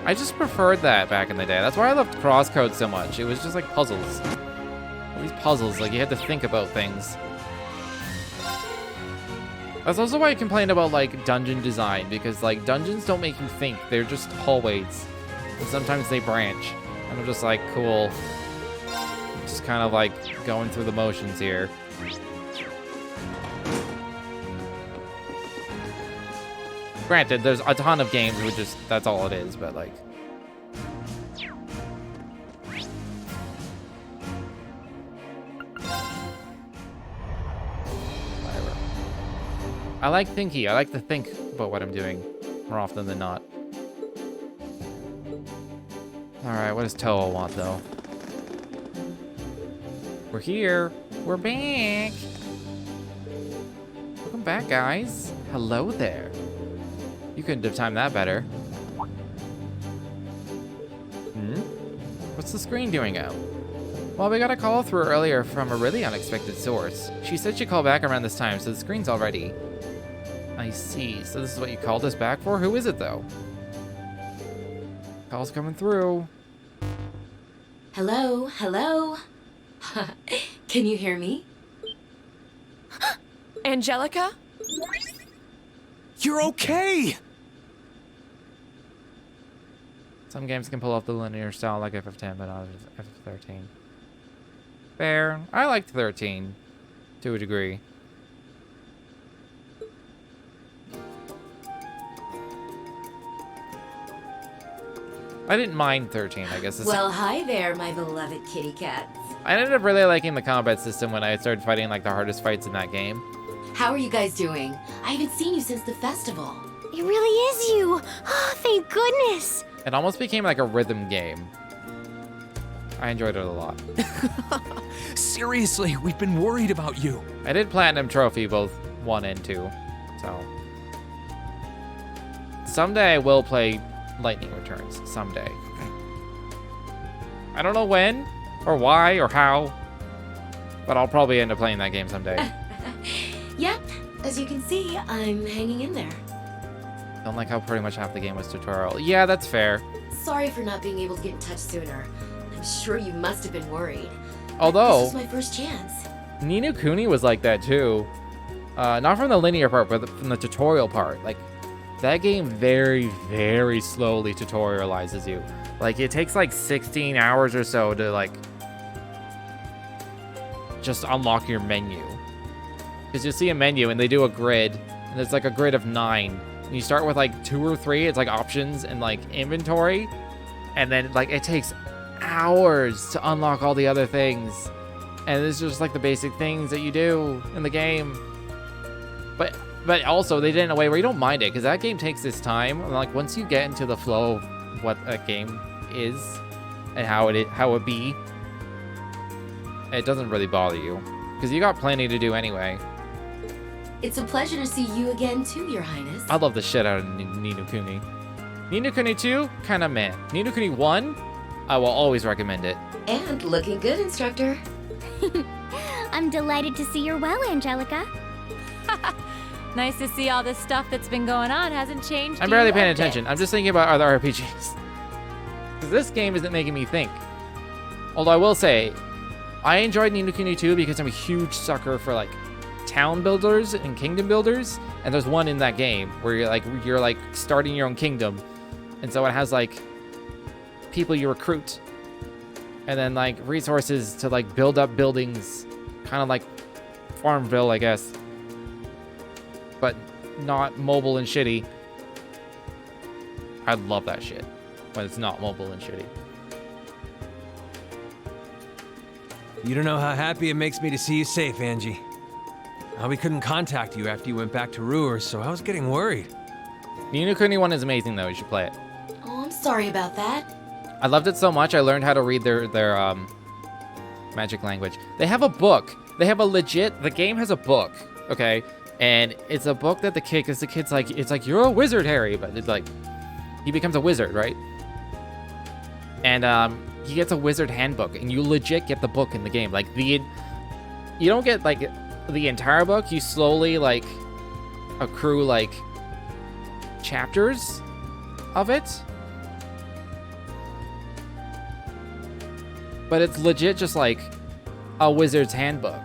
I just preferred that back in the day. That's why I loved Crosscode so much. It was just like puzzles. All these puzzles, like you had to think about things. That's also why I complained about like dungeon design, because like dungeons don't make you think. They're just hallways. And sometimes they branch. And I'm just like, cool. Just kind of like going through the motions here. Granted, there's a ton of games where just that's all it is, but like. Whatever. I like thinky. I like to think about what I'm doing more often than not. Alright, what does TLoH want though? We're here. We're back. Welcome back, guys. Hello there. You couldn't have timed that better. What's the screen doing out? Well, we got a call through earlier from a really unexpected source. She said she'd call back around this time, so the screen's all ready. I see. So this is what you called us back for? Who is it, though? Call's coming through. Hello, hello. Can you hear me? Angelica? You're okay! Some games can pull off the linear style like FF10, but not FF13. Fair. I liked 13. To a degree. I didn't mind 13, I guess. Well, hi there, my beloved kitty cats. I ended up really liking the combat system when I started fighting like the hardest fights in that game. How are you guys doing? I haven't seen you since the festival. It really is you. Oh, thank goodness. It almost became like a rhythm game. I enjoyed it a lot. Seriously, we've been worried about you. I did Platinum Trophy both 1 and 2, so... Someday I will play Lightning Returns. Someday. I don't know when, or why, or how, but I'll probably end up playing that game someday. Yep, as you can see, I'm hanging in there. Don't like how pretty much half the game was tutorial. Yeah, that's fair. Sorry for not being able to get in touch sooner. I'm sure you must have been worried. Although... This was my first chance. Ni no Kuni was like that too. Not from the linear part, but from the tutorial part. Like, that game very, very slowly tutorializes you. Like, it takes like 16 hours or so to like just unlock your menu. Because you see a menu and they do a grid, and it's like a grid of 9. And you start with like 2 or 3, it's like options and like inventory. And then like it takes hours to unlock all the other things. And it's just like the basic things that you do in the game. But also they did it in a way where you don't mind it, because that game takes its time. And like once you get into the flow of what a game is and how it be, it doesn't really bother you. Because you got plenty to do anyway. It's a pleasure to see you again too, Your Highness. I love the shit out of Ni no Kuni. Ni no Kuni 2, kinda meh. Ni no Kuni 1, I will always recommend it. And looking good, Instructor. I'm delighted to see you're well, Angelica. Nice to see all this stuff that's been going on hasn't changed. I'm barely paying attention. I'm just thinking about other RPGs. Because this game isn't making me think. Although I will say, I enjoyed Ni no Kuni 2 because I'm a huge sucker for like town builders and kingdom builders, and there's one in that game where you're like starting your own kingdom, and so it has like people you recruit, and then like resources to like build up buildings, kind of like Farmville, I guess, but not mobile and shitty. I love that shit when it's not mobile and shitty. You don't know how happy it makes me to see you safe, Angie. We couldn't contact you after you went back to Ruhr, so I was getting worried. Ni no Kuni 1 is amazing though, you should play it. Oh, I'm sorry about that. I loved it so much, I learned how to read their magic language. They have a book. They have a legit, the game has a book, okay? And it's a book that the kid, because the kid's like, it's like, you're a wizard, Harry, but it's like, he becomes a wizard, right? and he gets a wizard handbook, and you legit get the book in the game. Like you don't get like the entire book. You slowly like accrue like chapters of it, but it's legit just like a wizard's handbook.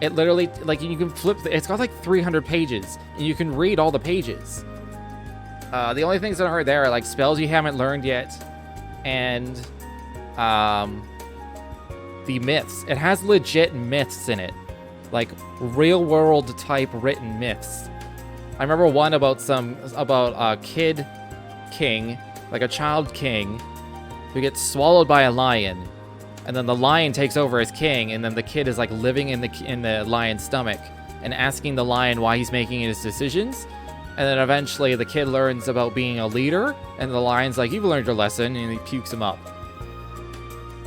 It literally, like, you can flip, it's got like 300 pages, and you can read all the pages. The only things that are there are like spells you haven't learned yet, and the myths. It has legit myths in it, like real world type written myths. I remember one about a kid king, like a child king, who gets swallowed by a lion, and then the lion takes over as king, and then the kid is like living in the lion's stomach and asking the lion why he's making his decisions. And then eventually the kid learns about being a leader, and the lion's like, "You've learned your lesson," and he pukes him up.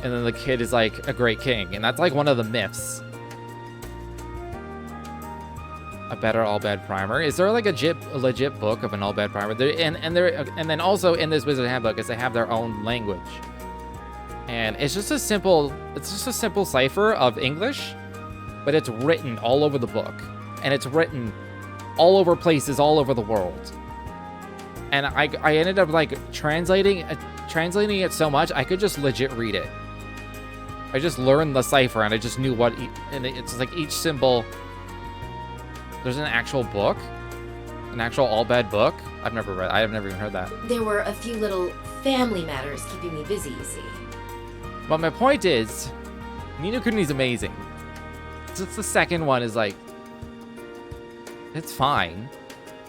And then the kid is like a great king, and that's like one of the myths. A better all bad primer. Is there like a legit book of an all bad primer? And then also in this wizard handbook is they have their own language, and it's just a simple cipher of English, but it's written all over the book, and it's written all over places all over the world. And I ended up like translating it so much I could just legit read it. I just learned the cipher, and I just knew what and it's like each symbol. There's an actual book, an actual all bad book. I've never even heard that. There were a few little family matters keeping me busy, you see. But my point is, Ni no Kuni's amazing. Just the second one is like, it's fine.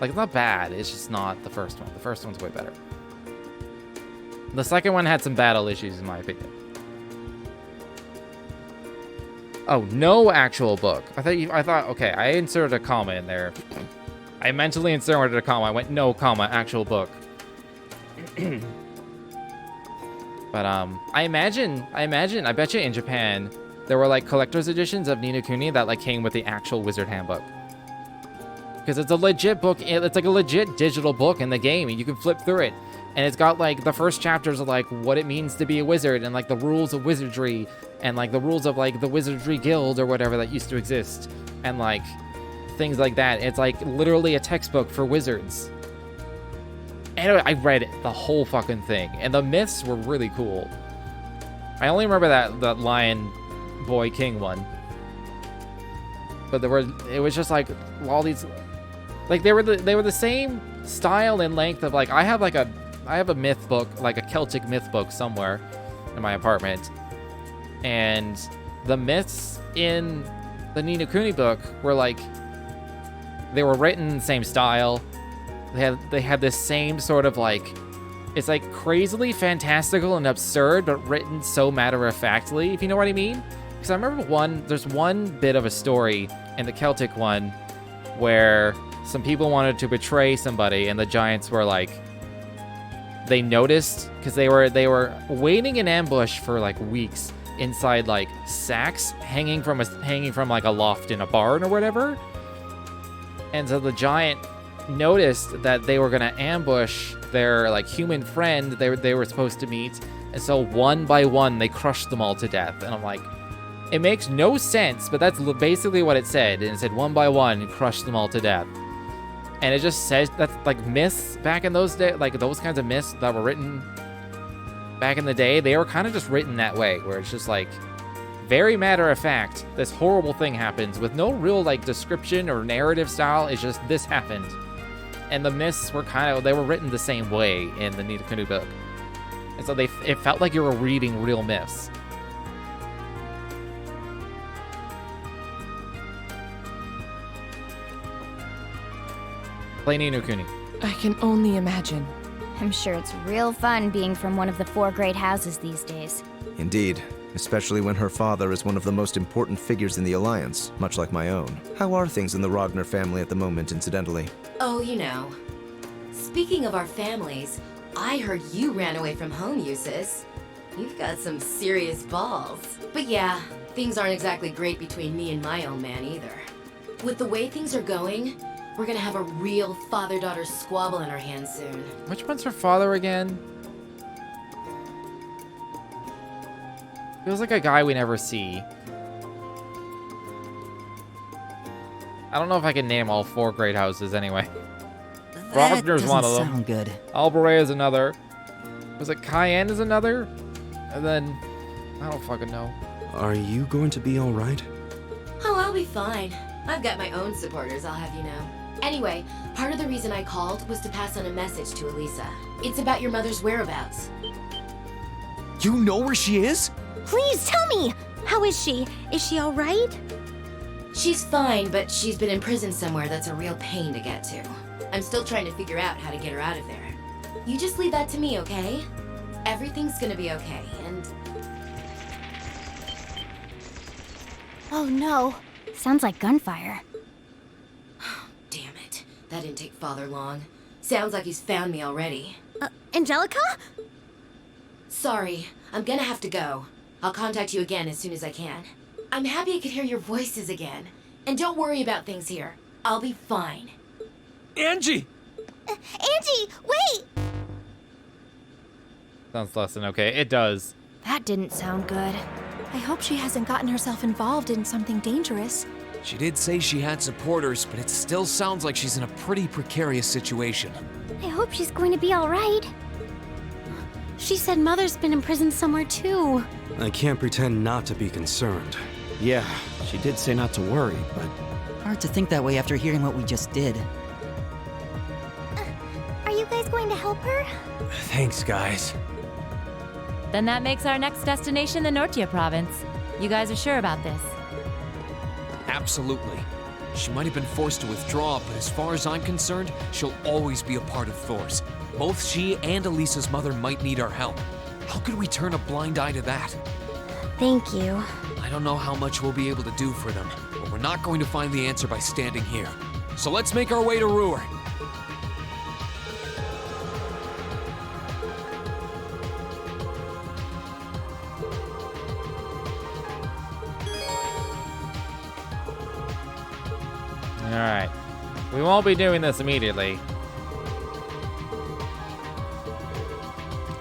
Like, it's not bad. It's just not the first one. The first one's way better. The second one had some battle issues, in my opinion. Oh, no actual book. I thought, okay, I inserted a comma in there. I mentally inserted a comma. I went, no comma, actual book. But, I bet you in Japan, there were, like, collector's editions of Ni no Kuni that, like, came with the actual wizard handbook. Because it's a legit book. It's like a legit digital book in the game, and you can flip through it. And it's got, like, the first chapters of, like, what it means to be a wizard, and, like, the rules of wizardry, and, like, the rules of, like, the Wizardry Guild or whatever that used to exist, and, like, things like that. It's, like, literally a textbook for wizards. Anyway, I read the whole fucking thing, and the myths were really cool. I only remember that lion boy king one. But it was just, like, all these, like, they were the same style and length of, like, I have a myth book, like a Celtic myth book somewhere in my apartment. And the myths in the Ni no Kuni book were like, they were written in the same style. They had this same sort of like, it's like crazily fantastical and absurd, but written so matter-of-factly, if you know what I mean. Because I remember there's one bit of a story in the Celtic one where some people wanted to betray somebody, and the giants were like, they noticed, because they were waiting in ambush for like weeks inside like sacks hanging from like a loft in a barn or whatever. And so the giant noticed that they were gonna ambush their like human friend they were supposed to meet, and so one by one they crushed them all to death. And I'm like, it makes no sense, but that's basically what it said. And it said one by one crushed them all to death. And it just says that's like myths back in those days, like those kinds of myths that were written back in the day, they were kind of just written that way, where it's just like very matter of fact, this horrible thing happens with no real like description or narrative style. It's just this happened. And the myths were they were written the same way in the Ni no Kuni book. And so it felt like you were reading real myths. Play Ni no Kuni. I can only imagine. I'm sure it's real fun being from one of the 4 great houses these days. Indeed, especially when her father is one of the most important figures in the Alliance, much like my own. How are things in the Ragnar family at the moment, incidentally? Oh, you know. Speaking of our families, I heard you ran away from home, Eustace. You've got some serious balls. But yeah, things aren't exactly great between me and my old man either. With the way things are going, we're gonna have a real father-daughter squabble in our hands soon. Which one's her father again? Feels like a guy we never see. I don't know if I can name all 4 great houses anyway. That Rogner's one of them. doesn't sound good. Alburet is another. Was it Cayenne is another? And then, I don't fucking know. Are you going to be all right? Oh, I'll be fine. I've got my own supporters, I'll have you know. Anyway, part of the reason I called was to pass on a message to Elisa. It's about your mother's whereabouts. You know where she is? Please tell me! How is she? Is she alright? She's fine, but she's been in prison somewhere that's a real pain to get to. I'm still trying to figure out how to get her out of there. You just leave that to me, okay? Everything's gonna be okay, and... Oh no. Sounds like gunfire. Damn it. That didn't take Father long. Sounds like he's found me already. Angelica? Sorry, I'm gonna have to go. I'll contact you again as soon as I can. I'm happy I could hear your voices again. And don't worry about things here. I'll be fine. Angie! Angie, wait! Sounds less than okay. It does. That didn't sound good. I hope she hasn't gotten herself involved in something dangerous. She did say she had supporters, but it still sounds like she's in a pretty precarious situation. I hope she's going to be alright. She said Mother's been in prison somewhere too. I can't pretend not to be concerned. Yeah, she did say not to worry, but... Hard to think that way after hearing what we just did. Are you guys going to help her? Thanks, guys. Then that makes our next destination the Nortia province. You guys are sure about this? Absolutely. She might have been forced to withdraw, but as far as I'm concerned, she'll always be a part of Thor's. Both she and Elisa's mother might need our help. How could we turn a blind eye to that? Thank you. I don't know how much we'll be able to do for them, but we're not going to find the answer by standing here. So let's make our way to Ruhr. Alright. We won't be doing this immediately.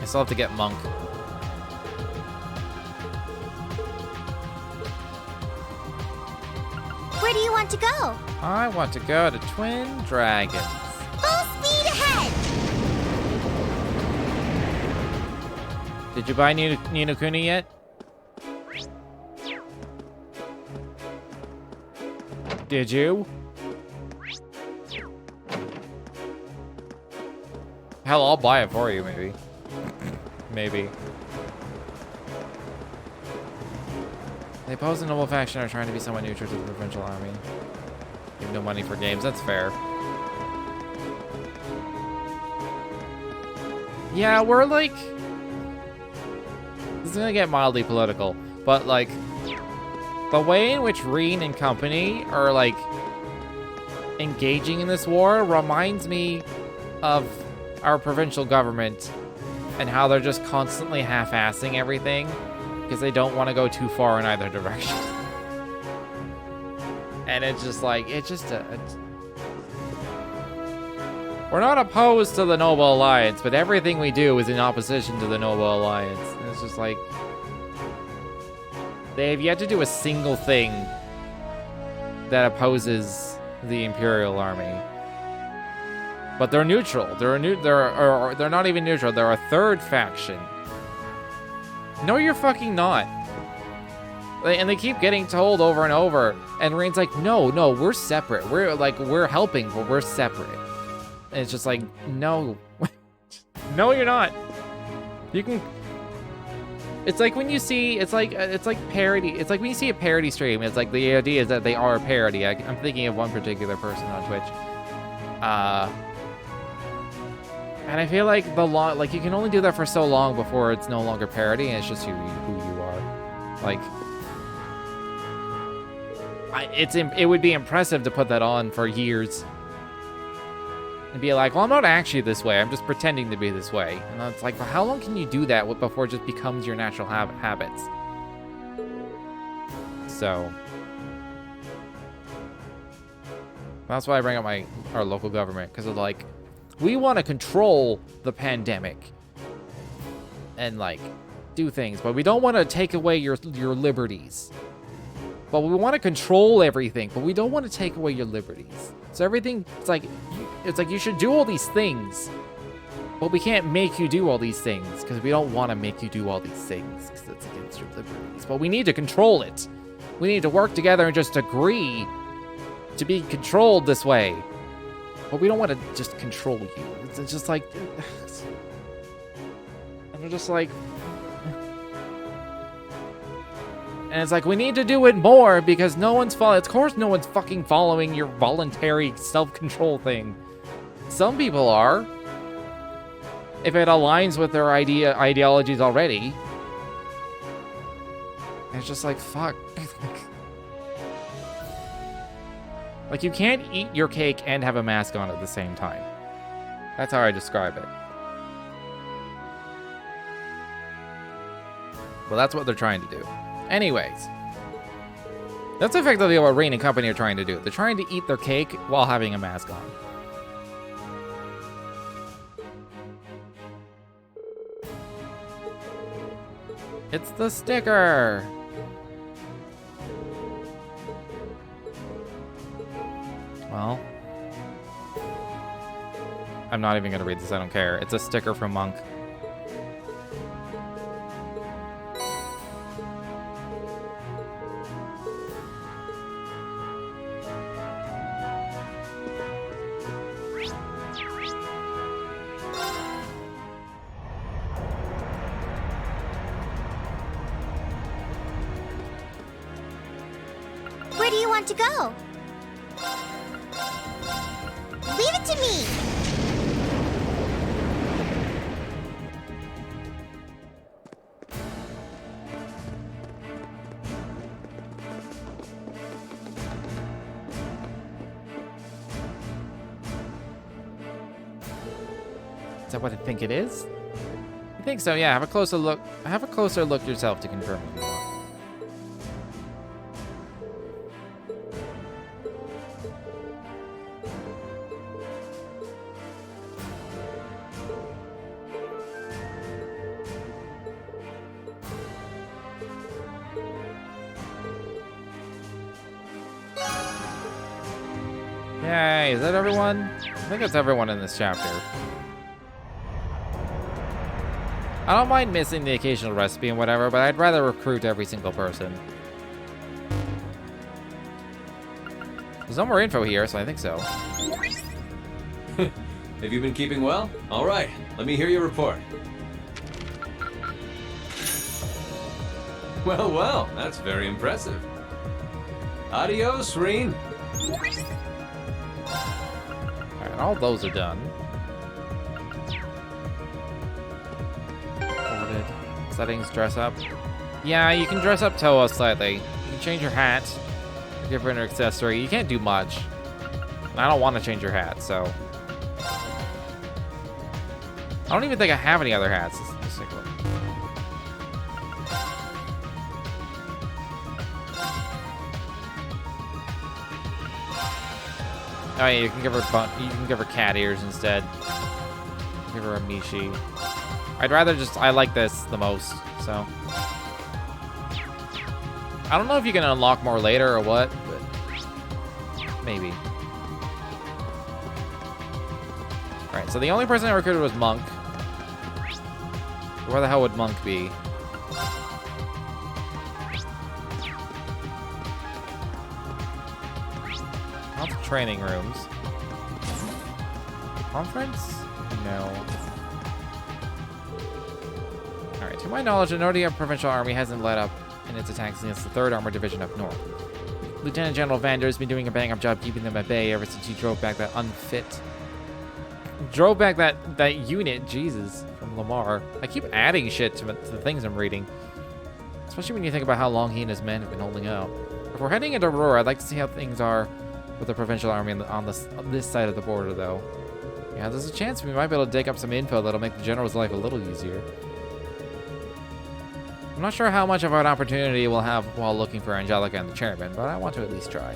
I still have to get Monk. Where do you want to go? I want to go to Twin Dragons. Full speed ahead! Did you buy Nino Kuni yet? Did you? Hell, I'll buy it for you, maybe. Maybe. They oppose the noble faction are trying to be somewhat neutral to the provincial army. You have no money for games, that's fair. Yeah, we're like... This is gonna get mildly political, but like... The way in which Reen and company are like... engaging in this war reminds me of our provincial government and how they're just constantly half-assing everything because they don't want to go too far in either direction. And it's just like, we're not opposed to the Noble Alliance, but everything we do is in opposition to the Noble Alliance. And it's just like, they have yet to do a single thing that opposes the Imperial Army. But they're neutral. They're not even neutral. They're a third faction. No, you're fucking not. And they keep getting told over and over. And Reen's like, no, we're separate. We're helping, but we're separate. And it's just like, no. No, you're not. You can... It's like when you see, it's like parody. It's like when you see a parody stream, it's like the idea is that they are a parody. I'm thinking of one particular person on Twitch. And I feel like you can only do that for so long before it's no longer parody and it's just who you are. Like, it would be impressive to put that on for years. And be like, well, I'm not actually this way. I'm just pretending to be this way. And it's like, well, how long can you do that before it just becomes your natural habits? So that's why I bring up our local government, because of like, we want to control the pandemic and like do things, but we don't want to take away your liberties. But we want to control everything, but we don't want to take away your liberties. So everything, it's like you should do all these things, but we can't make you do all these things because we don't want to make you do all these things because it's against your liberties. But we need to control it. We need to work together and just agree to be controlled this way. But we don't want to just control you. It's just like, and we're just like. And it's like, we need to do it more because no one's following. Of course, no one's fucking following your voluntary self-control thing. Some people are, if it aligns with their ideologies already. And it's just like, fuck. Like, you can't eat your cake and have a mask on at the same time. That's how I describe it. Well, that's what they're trying to do. Anyways, that's effectively what Rain and company are trying to do. They're trying to eat their cake while having a mask on. It's the sticker! Well, I'm not even gonna read this, I don't care. It's a sticker from Monk. Where do you want to go? Leave it to me! Is that what I think it is? I think so, yeah. Have a closer look. Have a closer look yourself to confirm if you want. Yay, is that everyone? I think that's everyone in this chapter. I don't mind missing the occasional recipe and whatever, but I'd rather recruit every single person. There's no more info here, so I think so. Have you been keeping well? All right, let me hear your report. Well, well, that's very impressive. Adios, Reen. Alright, all those are done. Settings, dress up. Yeah, you can dress up TLoH slightly. You can change your hat, give her an accessory. You can't do much. And I don't want to change your hat, so. I don't even think I have any other hats. Let's take a look. Oh yeah, you can give her cat ears instead. Give her a Mishi. I'd rather just, I like this the most, so. I don't know if you can unlock more later or what, but maybe. Alright, so the only person I recruited was Monk. Where the hell would Monk be? Lots of training rooms. Conference? No. Alright, to my knowledge, the Nordia Provincial Army hasn't let up in its attacks against the 3rd Armored Division up north. Lieutenant General Vander has been doing a bang-up job keeping them at bay ever since he drove back that that unit, Jesus, from Lamar. I keep adding shit to the things I'm reading. Especially when you think about how long he and his men have been holding out. If we're heading into Aurora, I'd like to see how things are with the Provincial Army on this side of the border, though. Yeah, there's a chance we might be able to dig up some info that'll make the General's life a little easier. I'm not sure how much of an opportunity we'll have while looking for Angelica and the Chairman, but I want to at least try.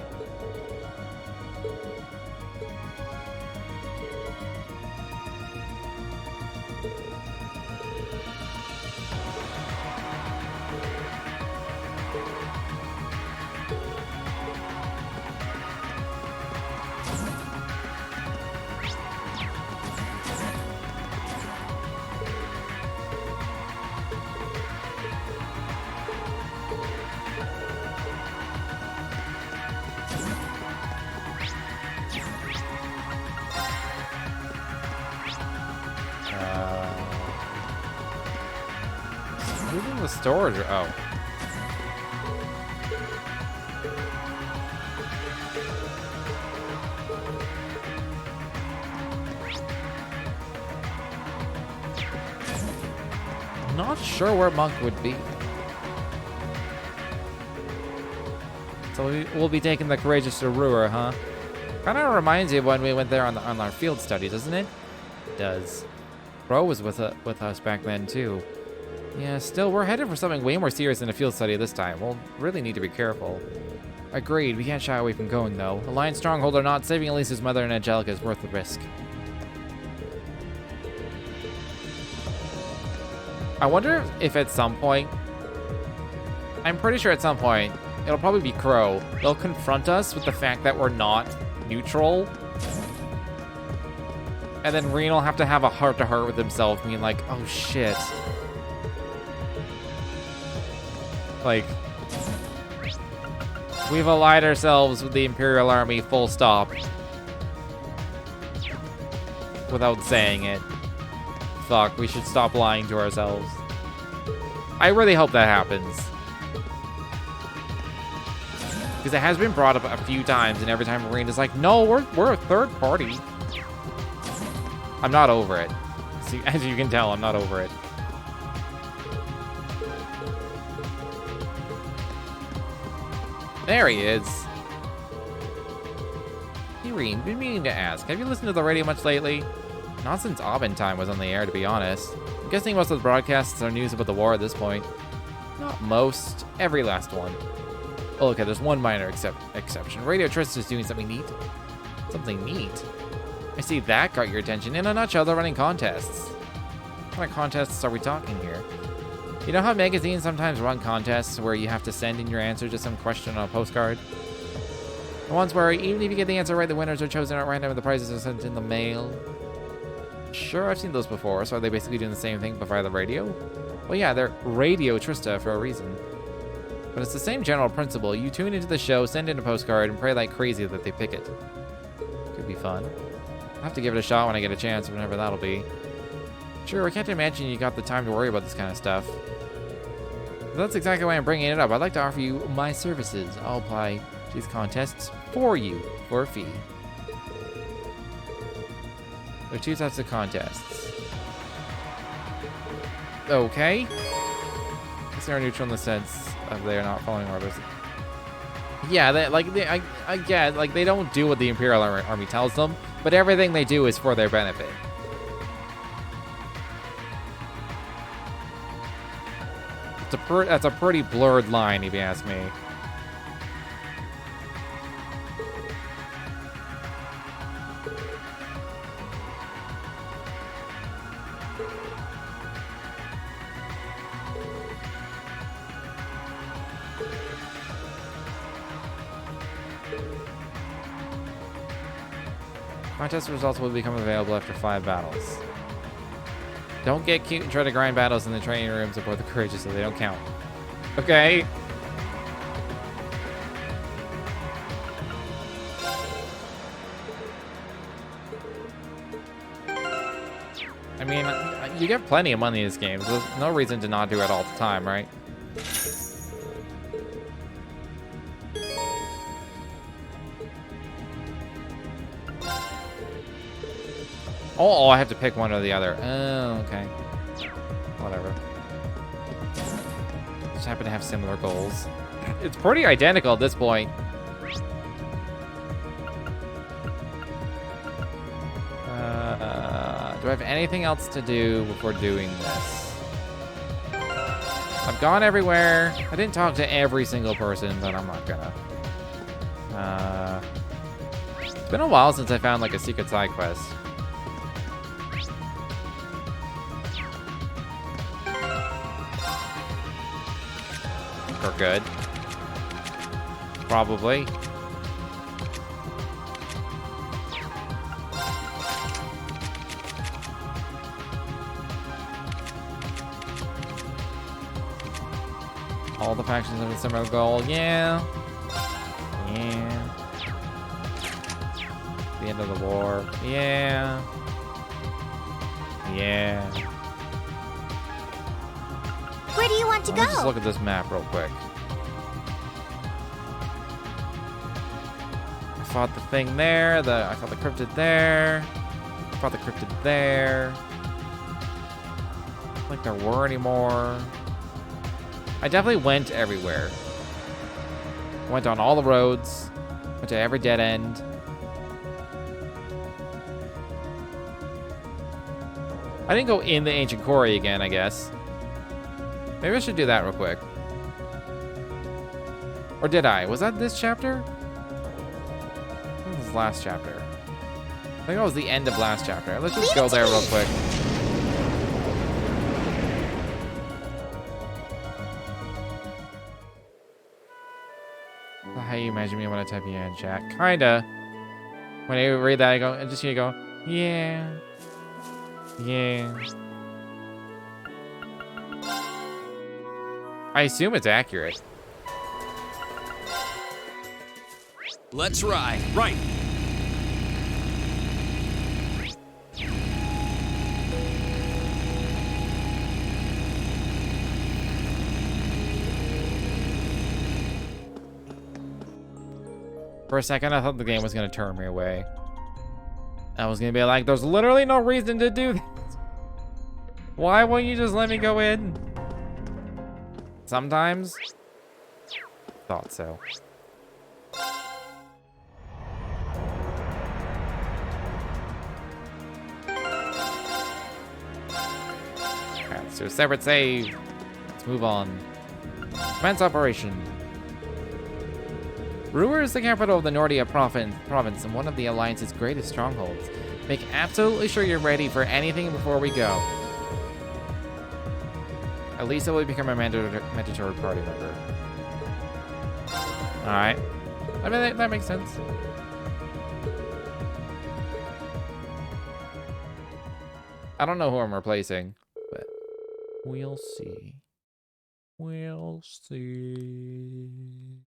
Who's in the storage? Oh. Not sure where Monk would be. So we'll be taking the courageous to Ruhr, huh? Kind of reminds you of when we went there on our field study, doesn't it? It does. Bro was with us back then too. Yeah, still, we're headed for something way more serious than a field study this time. We'll really need to be careful. Agreed. We can't shy away from going though. Alliance stronghold or not, saving Elisa's mother and Angelica is worth the risk. I wonder if at some point, I'm pretty sure at some point, it'll probably be Crow. They'll confront us with the fact that we're not neutral. And then Reen will have to have a heart-to-heart with himself, being like, oh shit. Like, we've allied ourselves with the Imperial Army full stop. Without saying it. Fuck, we should stop lying to ourselves. I really hope that happens. Because it has been brought up a few times, and every time Marine is like, no, we're a third party. I'm not over it. See, as you can tell, I'm not over it. There he is. Hey, Reen, been meaning to ask, have you listened to the radio much lately? Not since Aubin time was on the air, to be honest. I'm guessing most of the broadcasts are news about the war at this point. Not most, every last one. Oh, okay, there's one minor exception. Radio Trist is doing something neat. Something neat? I see that got your attention. In a nutshell, they're running contests. What kind of contests are we talking here? You know how magazines sometimes run contests where you have to send in your answer to some question on a postcard? The ones where even if you get the answer right, the winners are chosen at random and the prizes are sent in the mail. Sure, I've seen those before, so are they basically doing the same thing but via the radio? Well, yeah, they're Radio Trista for a reason. But it's the same general principle. You tune into the show, send in a postcard, and pray like crazy that they pick it. Could be fun. I'll have to give it a shot when I get a chance, whenever that'll be. Sure, I can't imagine you got the time to worry about this kind of stuff. But that's exactly why I'm bringing it up. I'd like to offer you my services. I'll apply to these contests for you for a fee. There are two types of contests. Okay. They're neutral in the sense of they are not following orders. Yeah, I get, like, they don't do what the Imperial Army tells them, but everything they do is for their benefit. That's a pretty blurred line, if you ask me. Contest results will become available after 5 battles. Don't get cute and try to grind battles in the training rooms aboard the Courageous so they don't count. Okay. I mean, you get plenty of money in this game. There's no reason to not do it all the time, right? Oh, I have to pick one or the other. Oh, okay. Whatever. Just happen to have similar goals. It's pretty identical at this point. Do I have anything else to do before doing this? I've gone everywhere. I didn't talk to every single person, but I'm not gonna. It's been a while since I found like a secret side quest. We're good. Probably. All the factions have a similar goal. Yeah. Yeah. The end of the war. Yeah. Yeah. Where do you want to Let's go? just look at this map real quick. I fought the thing there. I fought the cryptid there. I fought the cryptid there. Not like there were any more. I definitely went everywhere. Went on all the roads. Went to every dead end. I didn't go in the ancient quarry again, I guess. Maybe I should do that real quick. Or did I? Was that this chapter? I think this was last chapter. I think that was the end of last chapter. Let's just go there real quick. How you imagine me when I type yeah in chat? Kinda. When I read that, I just hear you go, yeah. Yeah. I assume it's accurate. Let's ride. Right. For a second, I thought the game was going to turn me away. I was going to be like, there's literally no reason to do this. Why won't you just let me go in? Sometimes. Thought so. Alright, so separate save. Let's move on. Commence operation. Ruhr is the capital of the Nordia province and one of the Alliance's greatest strongholds. Make absolutely sure you're ready for anything before we go. Elisa will become a mandatory party member. Alright. I mean, that makes sense. I don't know who I'm replacing, but we'll see. We'll see.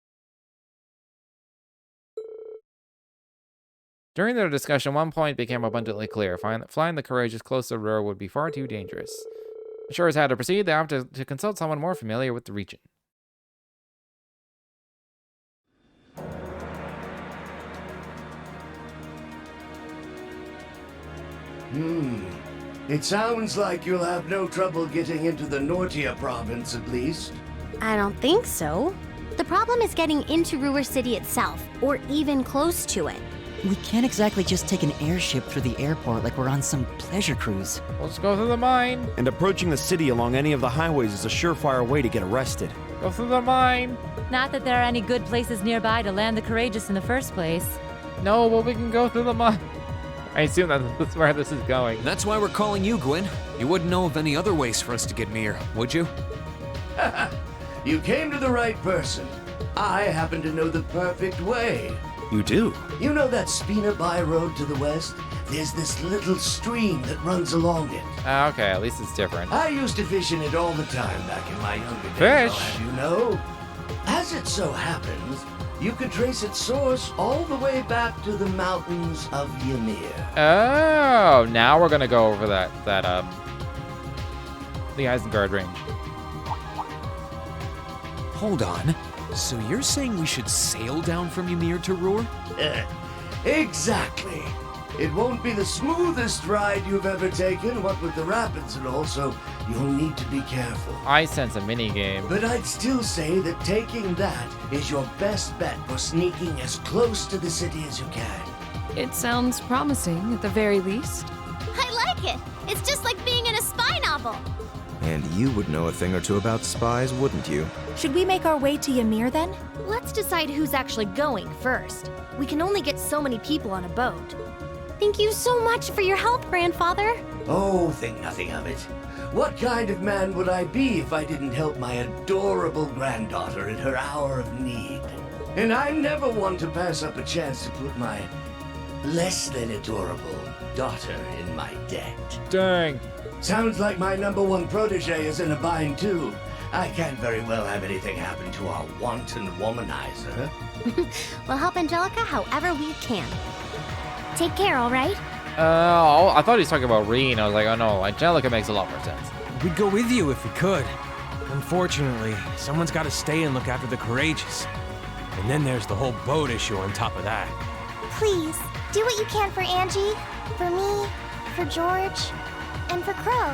During their discussion, one point became abundantly clear. Flying the Courageous close to Ruhr would be far too dangerous. Unsure as how to proceed, they opted to consult someone more familiar with the region. It sounds like you'll have no trouble getting into the Nortia province, at least. I don't think so. The problem is getting into Ruhr City itself, or even close to it. We can't exactly just take an airship through the airport like we're on some pleasure cruise. Let's go through the mine. And approaching the city along any of the highways is a surefire way to get arrested. Go through the mine. Not that there are any good places nearby to land the Courageous in the first place. No, but we can go through the mine. I assume that's where this is going. That's why we're calling you, Gwyn. You wouldn't know of any other ways for us to get near, would you? You came to the right person. I happen to know the perfect way. You do? You know that Spina By road to the west? There's this little stream that runs along it. Okay, at least it's different. I used to fish in it all the time back in my younger days. Fish? I'll have you know. As it so happens, you could trace its source all the way back to the mountains of Ymir. Oh, now we're gonna go over the Isengard range. Hold on. So you're saying we should sail down from Ymir to Ruhr? Exactly. It won't be the smoothest ride you've ever taken, what with the rapids and all, so you'll need to be careful. I sense a mini game. But I'd still say that taking that is your best bet for sneaking as close to the city as you can. It sounds promising, at the very least. I like it. It's just like being in a spy novel. And you would know a thing or two about spies, wouldn't you? Should we make our way to Ymir then? Let's decide who's actually going first. We can only get so many people on a boat. Thank you so much for your help, Grandfather. Oh, think nothing of it. What kind of man would I be if I didn't help my adorable granddaughter in her hour of need? And I never want to pass up a chance to put my less than adorable daughter in my debt. Dang. Sounds like my #1 protege is in a bind too. I can't very well have anything happen to our wanton womanizer. We'll help Angelica however we can. Take care, all right? I thought he was talking about Reen. I was like, oh no, Angelica makes a lot more sense. We'd go with you if we could. Unfortunately, someone's got to stay and look after the courageous. And then there's the whole boat issue on top of that. Please, do what you can for Angie, for me, for George, and for Crow.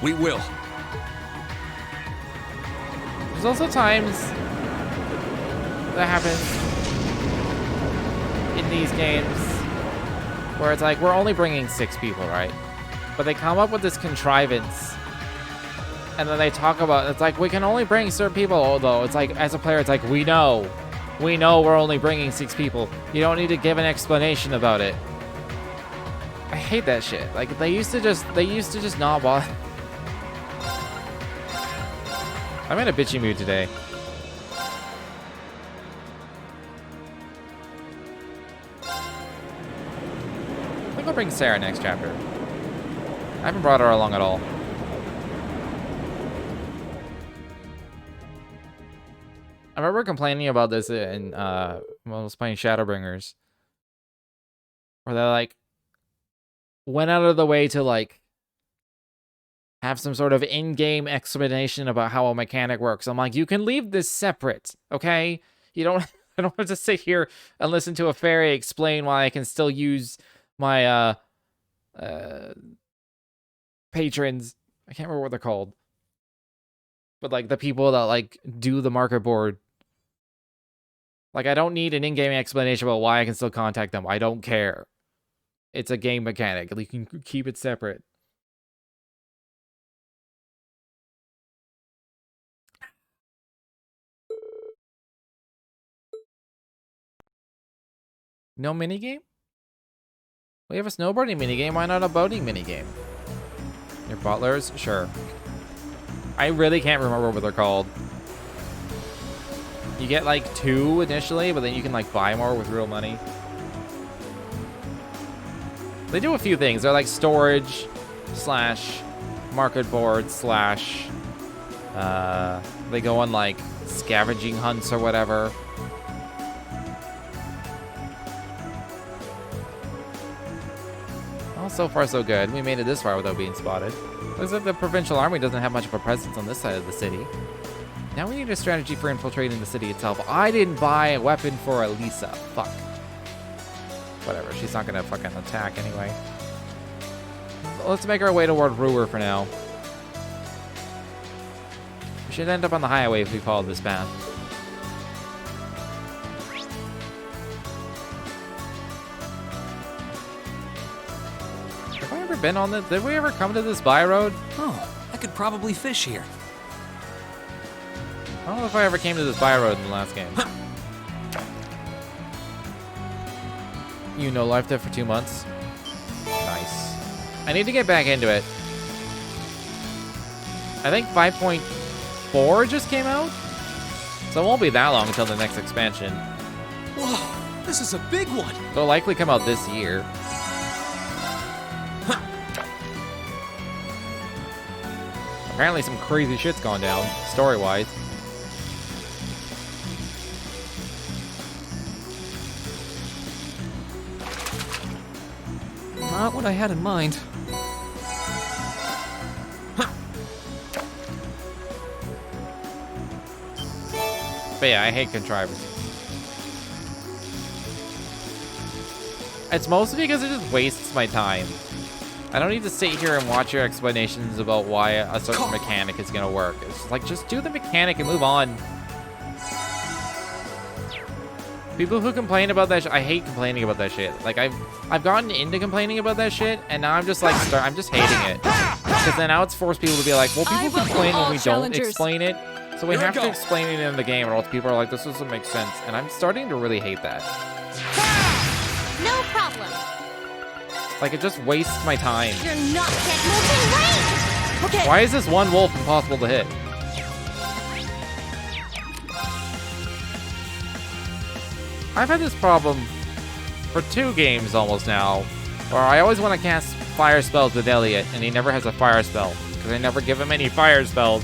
We will. There's also times that happens in these games where it's like, we're only bringing 6 people, right? But they come up with this contrivance, and then they talk about, it's like, we can only bring certain people, although it's like, as a player, it's like, we know we're only bringing 6 people. You don't need to give an explanation about it. I hate that shit. Like, they used to just not bother. I'm in a bitchy mood today. I think I'll bring Sarah next chapter. I haven't brought her along at all. I remember complaining about this in when I was playing Shadowbringers, where they like went out of the way to like have some sort of in-game explanation about how a mechanic works. I'm like, you can leave this separate, okay? You don't. I don't want to sit here and listen to a fairy explain why I can still use my patrons. I can't remember what they're called, but like the people that like do the market board. Like, I don't need an in-game explanation about why I can still contact them. I don't care. It's a game mechanic. You can keep it separate. No minigame? We have a snowboarding minigame. Why not a boating minigame? Your butlers? Sure. I really can't remember what they're called. You get like 2 initially, but then you can like buy more with real money. They do a few things. They're like storage / market board / they go on like scavenging hunts or whatever. Well, so far so good. We made it this far without being spotted. Looks like the provincial army doesn't have much of a presence on this side of the city. Now we need a strategy for infiltrating the city itself. I didn't buy a weapon for Elisa. Fuck. Whatever, she's not gonna fucking attack anyway. Let's make our way toward Ruhr for now. We should end up on the highway if we follow this path. Have I ever been on this? Did we ever come to this by road? Oh, I could probably fish here. I don't know if I ever came to this by road in the last game. You know, life there for 2 months. Nice. I need to get back into it. I think 5.4 just came out, so it won't be that long until the next expansion. Whoa, this is a big one. It'll likely come out this year. Apparently some crazy shit's gone down, story-wise. Not what I had in mind. But yeah, I hate contrivers. It's mostly because it just wastes my time. I don't need to sit here and watch your explanations about why a certain mechanic is gonna work. It's just like, just do the mechanic and move on. People who complain about that I hate complaining about that shit. Like, I've gotten into complaining about that shit, and now I'm just like, I'm just hating it. Because then now it's forced people to be like, well, people complain when we don't explain it, so we have to explain it in the game, or else people are like, this doesn't make sense. And I'm starting to really hate that. No problem. Like, it just wastes my time. You're not yet moving range. Okay. Why is this one wolf impossible to hit? I've had this problem for 2 games almost now, where I always want to cast fire spells with Elliot, and he never has a fire spell, because I never give him any fire spells.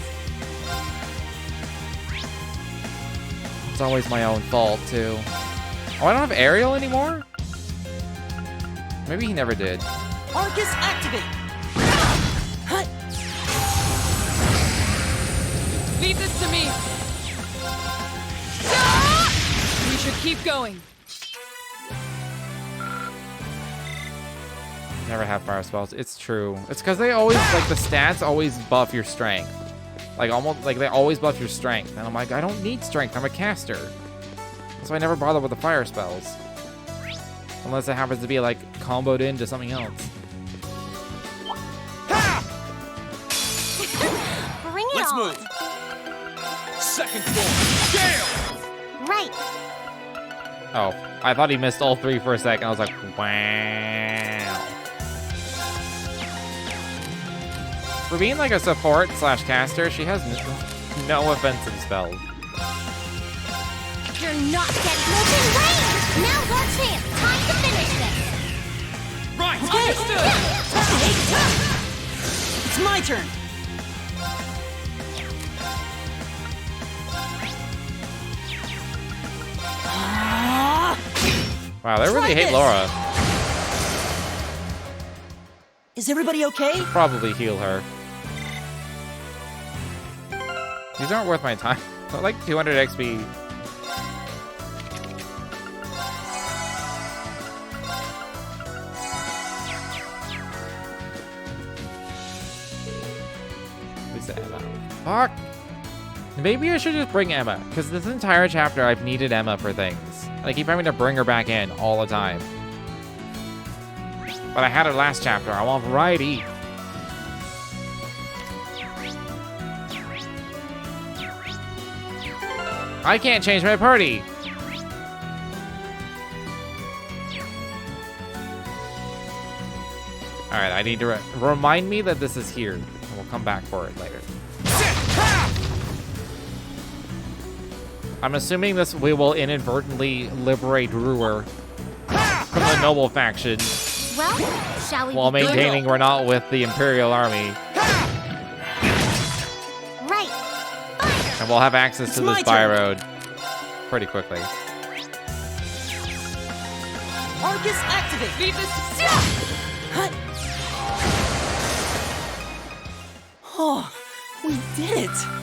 It's always my own fault, too. Oh, I don't have Ariel anymore? Maybe he never did. Arcus activate! Leave this to me. We should keep going. Never have fire spells. It's true. It's because they always, like, the stats always buff your strength. Like, almost, like, they always buff your strength. And I'm like, I don't need strength. I'm a caster. So I never bother with the fire spells. Unless it happens to be, like, comboed into something else. Bring it Let's on. move. Second floor. Gale! Right. Oh, I thought he missed all three for a second. I was like, wow. For being like a support slash caster, she has no offensive spells. You're not getting molten rain! Now's our chance! Time to finish this! Right, understood! It's my turn! Wow, they really hate Laura. Is everybody okay? Probably heal her. These aren't worth my time. They're like 200 XP. Who's the Emma? Fuck! Maybe I should just bring Emma, because this entire chapter I've needed Emma for things. And I keep having to bring her back in all the time. But I had her last chapter. I want variety. I can't change my party. Alright, I need to remind me that this is here. And we'll come back for it later. I'm assuming we will inadvertently liberate Ruhr from the noble faction. Well, shall we while begin? maintaining we're not with the Imperial Army. Right. And we'll have access to this by road pretty quickly. Arcus activate! Leave this to Oh, we did it!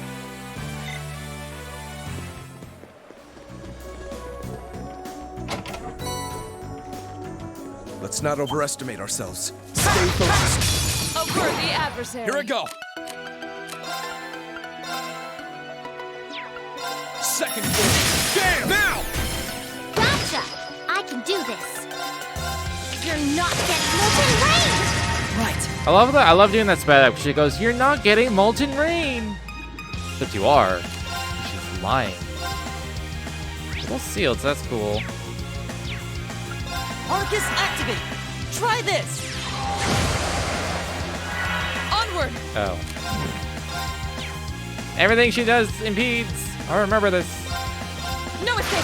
Let's not overestimate ourselves. Stay focused. avert the adversary. Here I go. Second floor. Gale! Now! Gotcha! I can do this. You're not getting molten rain! Right. I love that. I love doing that sped up. She goes, "You're not getting molten rain," but you are. She's lying. Little sealed, so that's cool. Arcus activate! Try this! Onward! Oh. Everything she does impedes. I remember this. No escape!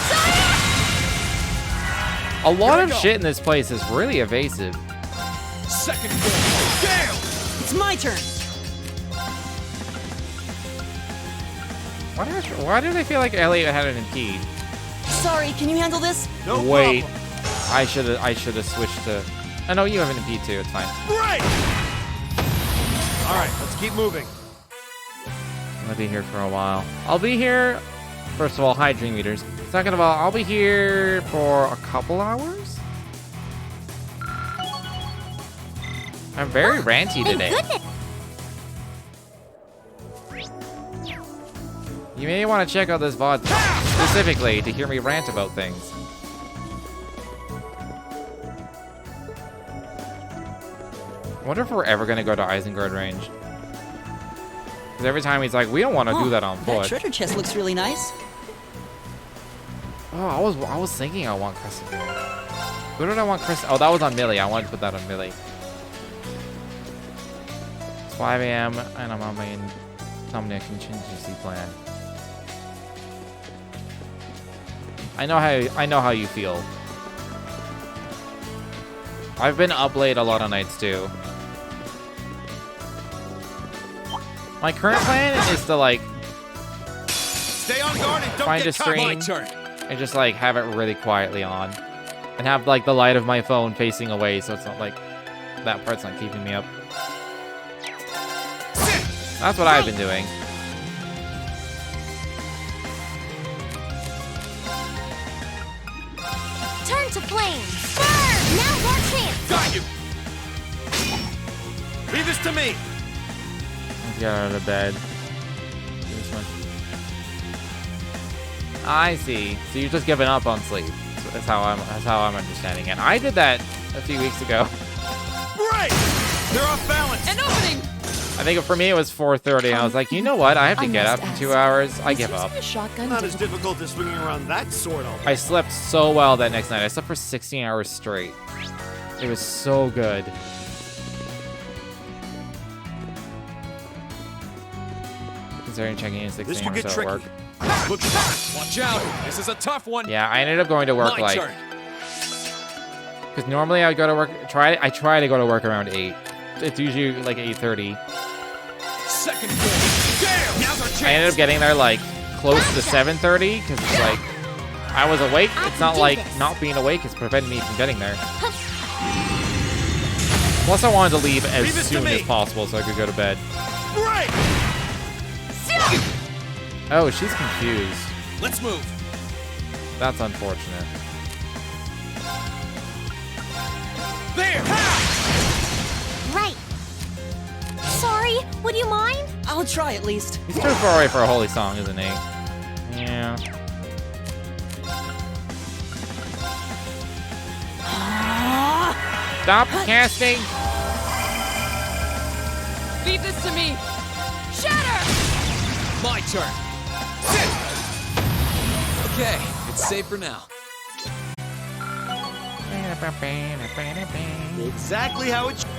A lot of shit in this place is really evasive. Second floor. Gale! It's my turn! Why do they feel like Elliot had an impede? Sorry, can you handle this? No Wait. problem. I should have switched to. I know you have an impede too. It's fine. Right! All right, let's keep moving. I'm gonna be here for a while. I'll be here. First of all, hi Dream Eaters. Second of all, I'll be here for a couple hours. I'm very ranty today. You may want to check out this VOD specifically to hear me rant about things. I wonder if we're ever going to go to Isengard range. Because every time he's like, we don't want to do that on That foot. treasure chest looks really nice. Oh, I was thinking I want Crescent here. Who did I want Crescent? Oh, that was on Millie. I wanted to put that on Millie. It's 5 a.m. and I'm on my insomnia contingency plan. I know how you feel. I've been up late a lot of nights too. My current plan is to like Stay on guard and don't find a get caught. My stream turn. and just like have it really quietly on, and have like the light of my phone facing away so it's not like that part's not keeping me up. That's what I've been doing. Turn to flames. Burn! Now your chance. Got you. Leave this to me. Let's get out of bed. Do this one. I see. So you're just giving up on sleep. That's how I'm understanding it. I did that a few weeks ago. Right. They're off balance. An opening. I think for me it was 4:30. And I was like, you know what? I have to get up in 2 hours. I give up. Not as difficult as swinging around that sword all day. I slept so well that next night. I slept for 16 hours straight. It was so good. Considering checking in 16 hours at work. Look out! Watch out! This is a tough one. Yeah, I ended up going to work My turn. because normally I would go to work. I try to go to work around 8. It's usually like 8:30. Second floor. Damn! Now's our chance. I ended up getting there like close to 7:30 because it's like I was awake. It's not like not being awake is preventing me from getting there. Plus, I wanted to leave as soon as possible so I could go to bed. Right. Oh, she's confused. Let's move. That's unfortunate. There! Right. Sorry, would you mind? I'll try at least. He's too far away for a holy song, isn't he? Yeah. Stop casting! Leave this to me. Shatter! My turn. Sit! Okay, it's safe for now. Exactly how it should.